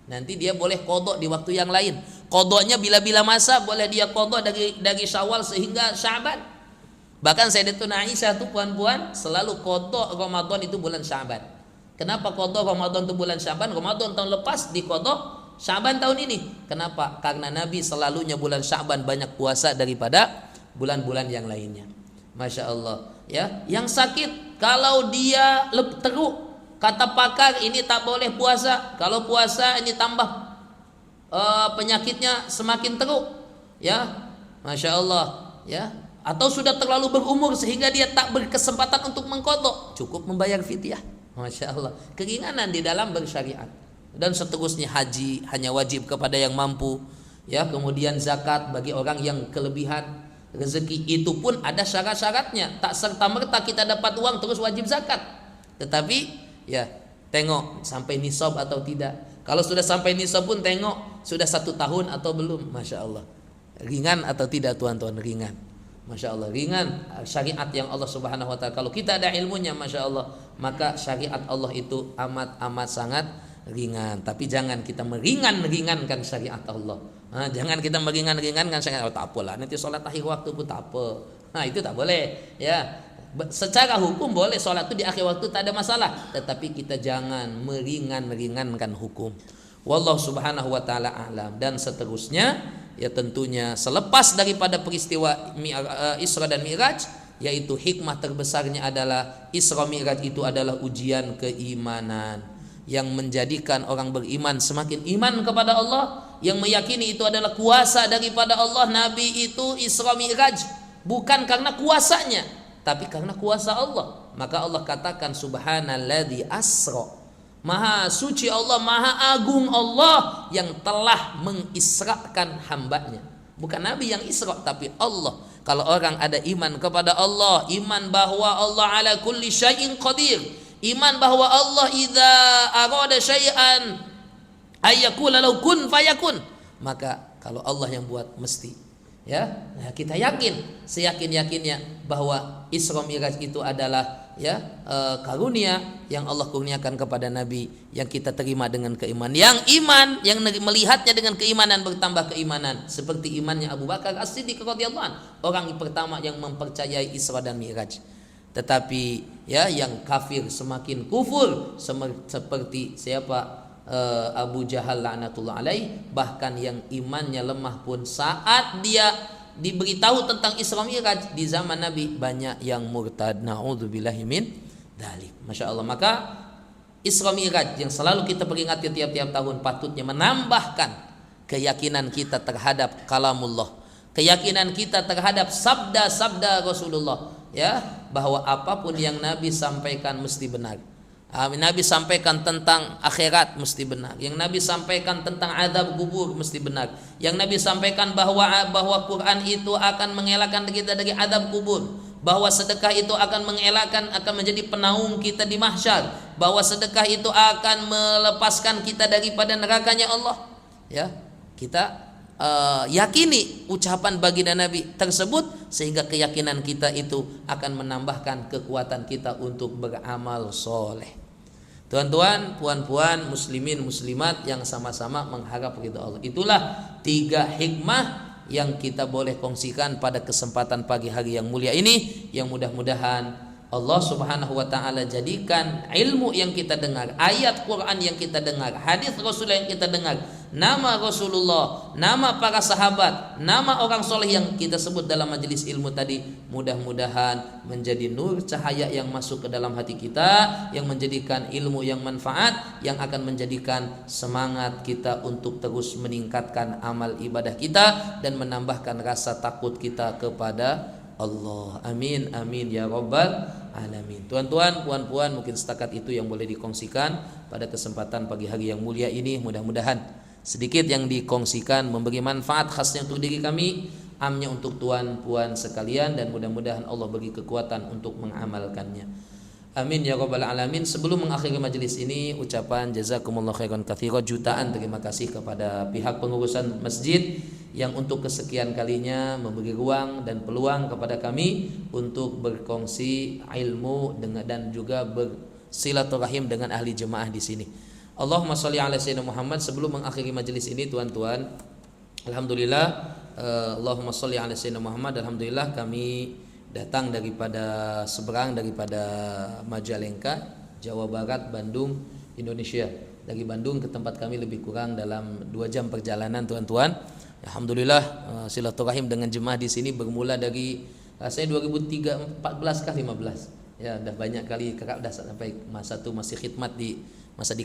Nanti dia boleh qadha di waktu yang lain. Qadhanya bila-bila masa, boleh dia qadha dari Syawal sehingga Sya'ban. Bahkan Sayyidatuna Aisyah tuh puan-puan selalu qadha Ramadan itu bulan Sya'ban. Kenapa qadha Ramadan itu bulan Sya'ban? Ramadan tahun lepas di qadha Sya'ban tahun ini. Kenapa? Karena Nabi selalunya bulan Sya'ban banyak puasa daripada bulan-bulan yang lainnya. Masya Allah. Ya, yang sakit kalau dia teruk, kata pakar ini tak boleh puasa. Kalau puasa ini tambah penyakitnya semakin teruk. Ya, Masya Allah. Ya, atau sudah terlalu berumur sehingga dia tak berkesempatan untuk mengqadha, cukup membayar fidyah. Masya Allah. Keringanan di dalam bersyariat. Dan seterusnya, haji hanya wajib kepada yang mampu. Ya, kemudian zakat bagi orang yang kelebihan rezeki, itu pun ada syarat-syaratnya. Tak serta-merta kita dapat uang terus wajib zakat. Tetapi ya tengok sampai nisab atau tidak. Kalau sudah sampai nisab pun tengok sudah 1 tahun atau belum. Masya Allah. Ringan atau tidak tuan-tuan? Ringan. Masya Allah, ringan syariat yang Allah Subhanahu wa Ta'ala. Kalau kita ada ilmunya Masya Allah, maka syariat Allah itu amat sangat ringan. Tapi jangan kita meringankan syariat Allah. Jangan kita meringankan syariat. Tak apalah, nanti sholat akhir waktu pun tak apa. Itu tak boleh. Ya, secara hukum boleh sholat itu di akhir waktu, tak ada masalah. Tetapi kita jangan meringankan hukum. Wallahu Subhanahu wa Ta'ala a'lam. Dan seterusnya, ya tentunya selepas daripada peristiwa Isra dan Mi'raj, yaitu hikmah terbesarnya adalah Isra Mi'raj itu adalah ujian keimanan yang menjadikan orang beriman semakin iman kepada Allah, yang meyakini itu adalah kuasa daripada Allah. Nabi itu Isra Mi'raj bukan karena kuasanya, tapi karena kuasa Allah. Maka Allah katakan subhanalladzi asra, maha suci Allah, maha agung Allah yang telah mengisrakan hambanya. Bukan Nabi yang isra, tapi Allah. Kalau orang ada iman kepada Allah, iman bahwa Allah ala kulli syai'in qadir, iman bahwa Allah idza arada syai'an ayyakula law kun fayakun, maka kalau Allah yang buat mesti ya, kita yakin seyakin-yakinnya bahwa Isra Mi'raj itu adalah ya karunia yang Allah kurniakan kepada Nabi, yang kita terima dengan keimanan. Yang iman, yang melihatnya dengan keimanan, bertambah keimanan, seperti imannya Abu Bakar As-Siddiq radhiyallahu anhu, orang pertama yang mempercayai Isra dan Mi'raj. Tetapi ya yang kafir semakin kufur, seperti siapa? Abu Jahal laknatullah alaih. Bahkan yang imannya lemah pun saat dia diberitahu tentang Isra Mi'raj di zaman Nabi, banyak yang murtad. Na'udzubillahi min dzalik. Masya Allah. Maka Isra Mi'raj yang selalu kita peringati tiap-tiap tahun patutnya menambahkan keyakinan kita terhadap kalamullah, keyakinan kita terhadap sabda-sabda Rasulullah, ya, bahwa apapun yang Nabi sampaikan mesti benar. Nabi sampaikan tentang akhirat mesti benar. Yang Nabi sampaikan tentang azab kubur mesti benar. Yang Nabi sampaikan bahwa Quran itu akan mengelakkan kita dari azab kubur, bahwa sedekah itu akan mengelakkan, akan menjadi penaung kita di mahsyar, bahwa sedekah itu akan melepaskan kita daripada nerakanya Allah. Ya, kita yakini ucapan baginda Nabi tersebut, sehingga keyakinan kita itu akan menambahkan kekuatan kita untuk beramal soleh. Tuan-tuan, puan-puan, muslimin, muslimat yang sama-sama mengharap ridha Allah. Itulah 3 hikmah yang kita boleh kongsikan pada kesempatan pagi hari yang mulia ini, yang mudah-mudahan Allah Subhanahu wa taala jadikan ilmu yang kita dengar, ayat Quran yang kita dengar, hadis Rasul yang kita dengar, nama Rasulullah, nama para sahabat, nama orang soleh yang kita sebut dalam majelis ilmu tadi, mudah-mudahan menjadi nur cahaya yang masuk ke dalam hati kita, yang menjadikan ilmu yang manfaat, yang akan menjadikan semangat kita untuk terus meningkatkan amal ibadah kita dan menambahkan rasa takut kita kepada Allah. Amin amin ya rabbal alamin. Tuan-tuan, puan-puan, mungkin setakat itu yang boleh dikongsikan pada kesempatan pagi hari yang mulia ini. Mudah-mudahan sedikit yang dikongsikan memberi manfaat khasnya untuk diri kami, amnya untuk tuan-puan sekalian, dan mudah-mudahan Allah beri kekuatan untuk mengamalkannya. Amin ya rabbal alamin. Sebelum mengakhiri majelis ini, ucapan jazakumullah khairan katsira, jutaan terima kasih kepada pihak pengurusan masjid yang untuk kesekian kalinya memberi ruang dan peluang kepada kami untuk berkongsi ilmu dan juga bersilaturahim dengan ahli jemaah di sini. Allahumma sholli ala sayyidina Muhammad. Sebelum mengakhiri majelis ini, tuan-tuan, alhamdulillah, Allahumma sholli ala sayyidina Muhammad. Alhamdulillah kami datang daripada seberang, daripada Majalengka, Jawa Barat, Bandung, Indonesia. Dari Bandung ke tempat kami lebih kurang dalam 2 jam perjalanan, tuan-tuan. Alhamdulillah silaturahim dengan jemaah di sini bermula dari saya 2014 kah 15. Ya, udah banyak kali kerap, dah sampai masa itu masih khidmat di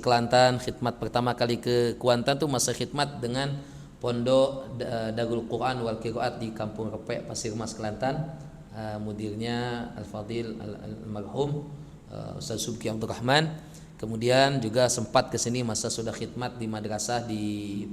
Kelantan. Khidmat pertama kali ke Kuantan tuh masa khidmat dengan Pondok Darul Quran wal Qiraat di Kampung Repek, Pasir Mas, Kelantan. Mudirnya Al-Fadil Al-Marhum Ustaz Subki Abdul Rahman. Kemudian juga sempat ke sini masa sudah khidmat di madrasah di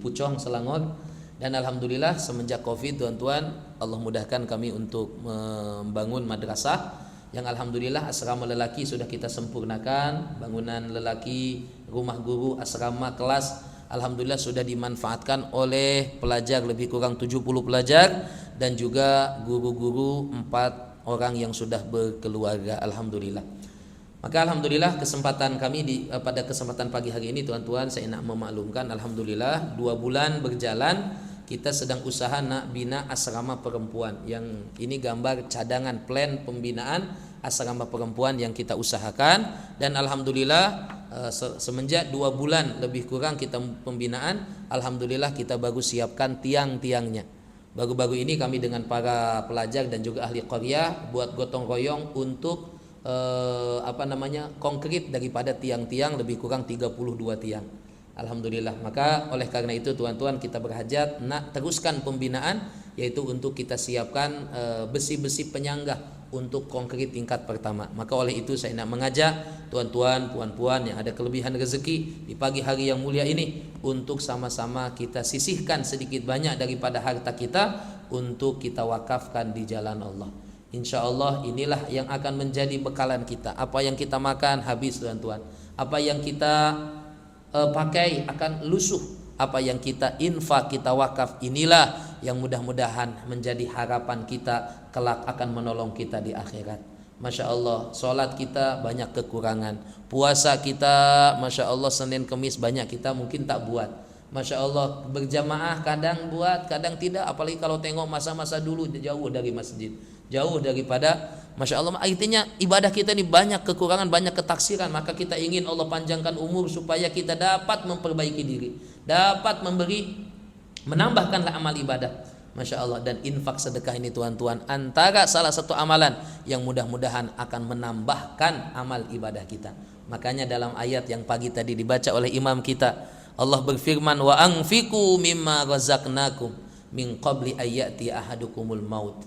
Pucong, Selangor. Dan alhamdulillah semenjak Covid, tuan-tuan, Allah mudahkan kami untuk membangun madrasah yang alhamdulillah asrama lelaki sudah kita sempurnakan, bangunan lelaki, rumah guru, asrama, kelas, alhamdulillah sudah dimanfaatkan oleh pelajar lebih kurang 70 pelajar, dan juga guru-guru 4 orang yang sudah berkeluarga, alhamdulillah. Maka alhamdulillah kesempatan kami pada kesempatan pagi hari ini, tuan-tuan, saya nak memaklumkan, alhamdulillah 2 bulan berjalan kita sedang usaha nak bina asrama perempuan. Yang ini gambar cadangan plan pembinaan asrama perempuan yang kita usahakan, dan alhamdulillah semenjak 2 bulan lebih kurang kita pembinaan, alhamdulillah kita baru siapkan tiang-tiangnya. Baru-baru ini kami dengan para pelajar dan juga ahli qaryah buat gotong royong untuk konkrit daripada tiang-tiang lebih kurang 32 tiang. Alhamdulillah. Maka oleh karena itu, tuan-tuan, kita berhajat nak teruskan pembinaan, yaitu untuk kita siapkan besi-besi penyangga untuk konkrit tingkat pertama. Maka oleh itu saya nak mengajak tuan-tuan, puan-puan yang ada kelebihan rezeki di pagi hari yang mulia ini untuk sama-sama kita sisihkan sedikit banyak daripada harta kita untuk kita wakafkan di jalan Allah. Insya Allah inilah yang akan menjadi bekalan kita. Apa yang kita makan habis, tuan-tuan. Apa yang kita pakai akan lusuh. Apa yang kita infak, kita wakaf, inilah yang mudah-mudahan menjadi harapan kita kelak akan menolong kita di akhirat. Masya Allah, solat kita banyak kekurangan, puasa kita Masya Allah Senin Kemis banyak kita mungkin tak buat. Masya Allah, berjamaah kadang buat, kadang tidak. Apalagi kalau tengok masa-masa dulu jauh dari masjid, jauh daripada, Masya Allah, artinya ibadah kita ini banyak kekurangan, banyak ketaksiran. Maka kita ingin Allah panjangkan umur supaya kita dapat memperbaiki diri, dapat menambahkanlah amal ibadah. Masya Allah. Dan infak sedekah ini tuan-tuan antara salah satu amalan yang mudah-mudahan akan menambahkan amal ibadah kita. Makanya dalam ayat yang pagi tadi dibaca oleh imam kita, Allah berfirman, wa anfiqu mimma razaqnakum min qabli ayyati ahadukumul maut.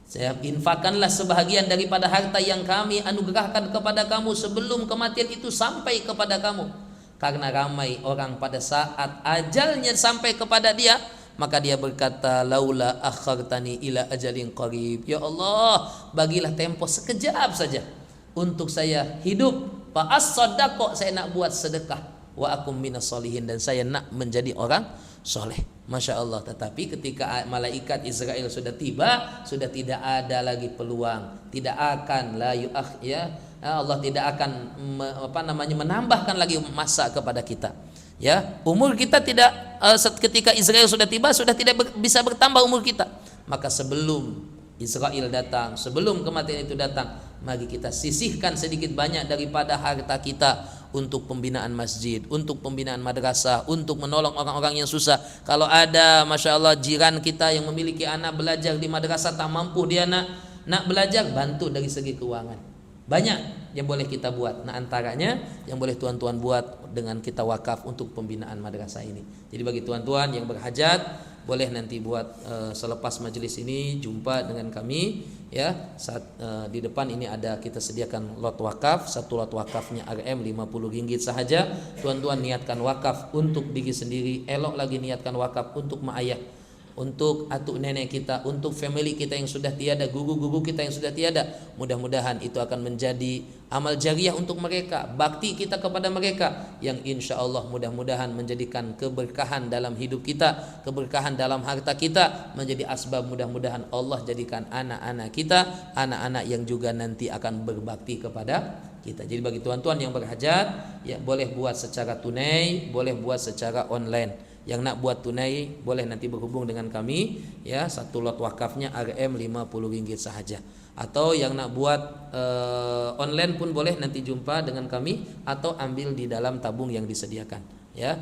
Saya infakkanlah sebahagian daripada harta yang kami anugerahkan kepada kamu sebelum kematian itu sampai kepada kamu. Karena ramai orang pada saat ajalnya sampai kepada dia, maka dia berkata, laula akhartani ila ajalin qarib. Ya Allah, bagilah tempo sekejap saja untuk saya hidup. Fa as-sadaqah, saya nak buat sedekah. Wa akum minas solihin, dan saya nak menjadi orang soleh. Masya Allah. Tetapi ketika malaikat Israel sudah tiba, sudah tidak ada lagi peluang. Tidak akan Allah tidak akan menambahkan lagi masa kepada kita. Ya, umur kita tidak ketika Israel sudah tiba sudah tidak bisa bertambah umur kita. Maka sebelum Israel datang, sebelum kematian itu datang, mari kita sisihkan sedikit banyak daripada harta kita untuk pembinaan masjid, untuk pembinaan madrasah, untuk menolong orang-orang yang susah. Kalau ada Masya Allah jiran kita yang memiliki anak belajar di madrasah tak mampu dia nak belajar, bantu dari segi keuangan. Banyak yang boleh kita buat. Nah, antaranya yang boleh tuan-tuan buat dengan kita wakaf untuk pembinaan madrasah ini. Jadi bagi tuan-tuan yang berhajat, boleh nanti buat selepas majelis ini jumpa dengan kami ya. Di depan ini ada kita sediakan lot wakaf. Satu lot wakafnya Rp50 saja. Tuan-tuan niatkan wakaf untuk diri sendiri, elok lagi niatkan wakaf untuk mak ayah, untuk atuk nenek kita, untuk family kita yang sudah tiada, guru-guru kita yang sudah tiada. Mudah-mudahan itu akan menjadi amal jariah untuk mereka, bakti kita kepada mereka, yang insya Allah mudah-mudahan menjadikan keberkahan dalam hidup kita, keberkahan dalam harta kita, menjadi asbab mudah-mudahan Allah jadikan anak-anak kita anak-anak yang juga nanti akan berbakti kepada kita. Jadi bagi tuan-tuan yang berhajat, ya boleh buat secara tunai, boleh buat secara online. Yang nak buat tunai boleh nanti berhubung dengan kami ya. Satu lot wakafnya Rp50 sahaja. Atau yang nak buat online pun boleh nanti jumpa dengan kami atau ambil di dalam tabung yang disediakan ya.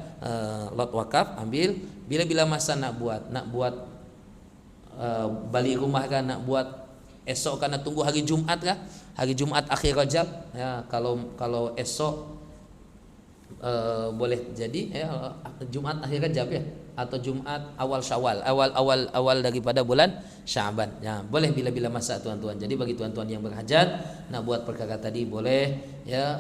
Lot wakaf ambil bila-bila masa nak buat balik rumah kan, nak buat esok kan, nak tunggu hari Jumat kah? Hari Jumat akhir Rajab ya. Kalau esok boleh jadi Jumat akhir Rajab ya, atau Jumat awal Syawal, awal daripada bulan Sya'ban. Ya, boleh bila-bila masa tuan-tuan. Jadi bagi tuan-tuan yang berhajat nak buat perkara tadi boleh ya,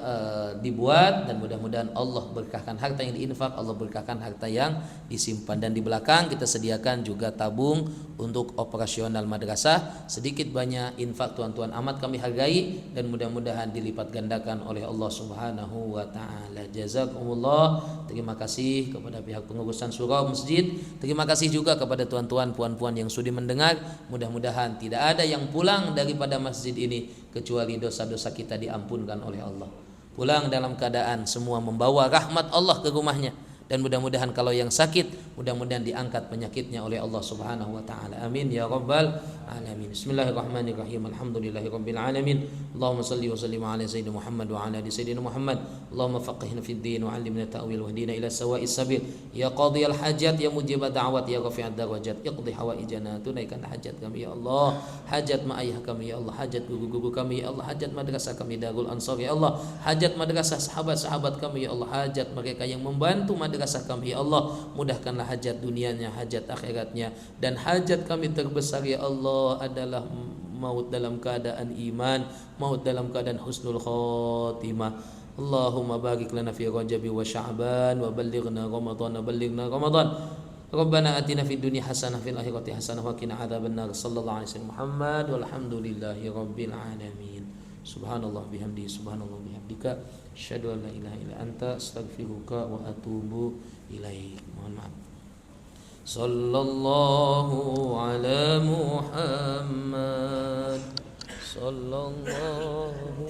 dibuat, dan mudah-mudahan Allah berkahkan harta yang diinfak, Allah berkahkan harta yang disimpan. Dan di belakang kita sediakan juga tabung untuk operasional madrasah. Sedikit banyak infak tuan-tuan amat kami hargai, dan mudah-mudahan dilipat gandakan oleh Allah Subhanahu wa taala. Jazakumullah. Terima kasih kepada pihak pengurusan surau masjid. Terima kasih juga kepada tuan-tuan puan-puan yang sudi mendengar. Mudah-mudahan tidak ada yang pulang daripada masjid ini kecuali dosa-dosa kita diampunkan oleh Allah. Pulang dalam keadaan semua membawa rahmat Allah ke rumahnya. Dan mudah-mudahan kalau yang sakit, mudah-mudahan diangkat penyakitnya oleh Allah Subhanahu wa taala. Amin ya rabbal alamin. Bismillahirrahmanirrahim. Alhamdulillahirabbil alamin. Allahumma shalli wa sallim ala sayyidina Muhammad wa ala ali sayyidina Muhammad. Allahumma faqihna fid din wa 'allimna ta'wil wa hdina ila sawa'is sabil. Ya qadhiyal hajat, ya mujibad da'wat, ya rafi'ad darajat. Iqdi hawaijana, tunaikan hajat kami ya Allah. Hajat mak ayah kami ya Allah, hajat guru-guru kami ya Allah, hajat madrasah kami Darul Ansar ya Allah, hajat madrasah sahabat-sahabat kami ya Allah, hajat mereka yang membantu madrasah kami ya Allah. Mudahkanlah hajat dunianya, hajat akhiratnya, dan hajat kami terbesar ya Allah adalah maut dalam keadaan iman, maut dalam keadaan husnul khatimah. Allahumma barik lana fi Rajab wa Sya'ban wa ballighna Ramadan. Rabbana atina fid dunya hasanah fil akhirati hasanah wa qina adzabannar. Sallallahu alaihi wasallam Muhammad walhamdulillahi rabbil alamin. Subhanallah bihamdihi, subhanallah bihamdika, asyhadu an la ilaha illa anta, astaghfiruka wa atubu ilaik. Mohon maaf. Sallallahu ala Muhammad, sallallahu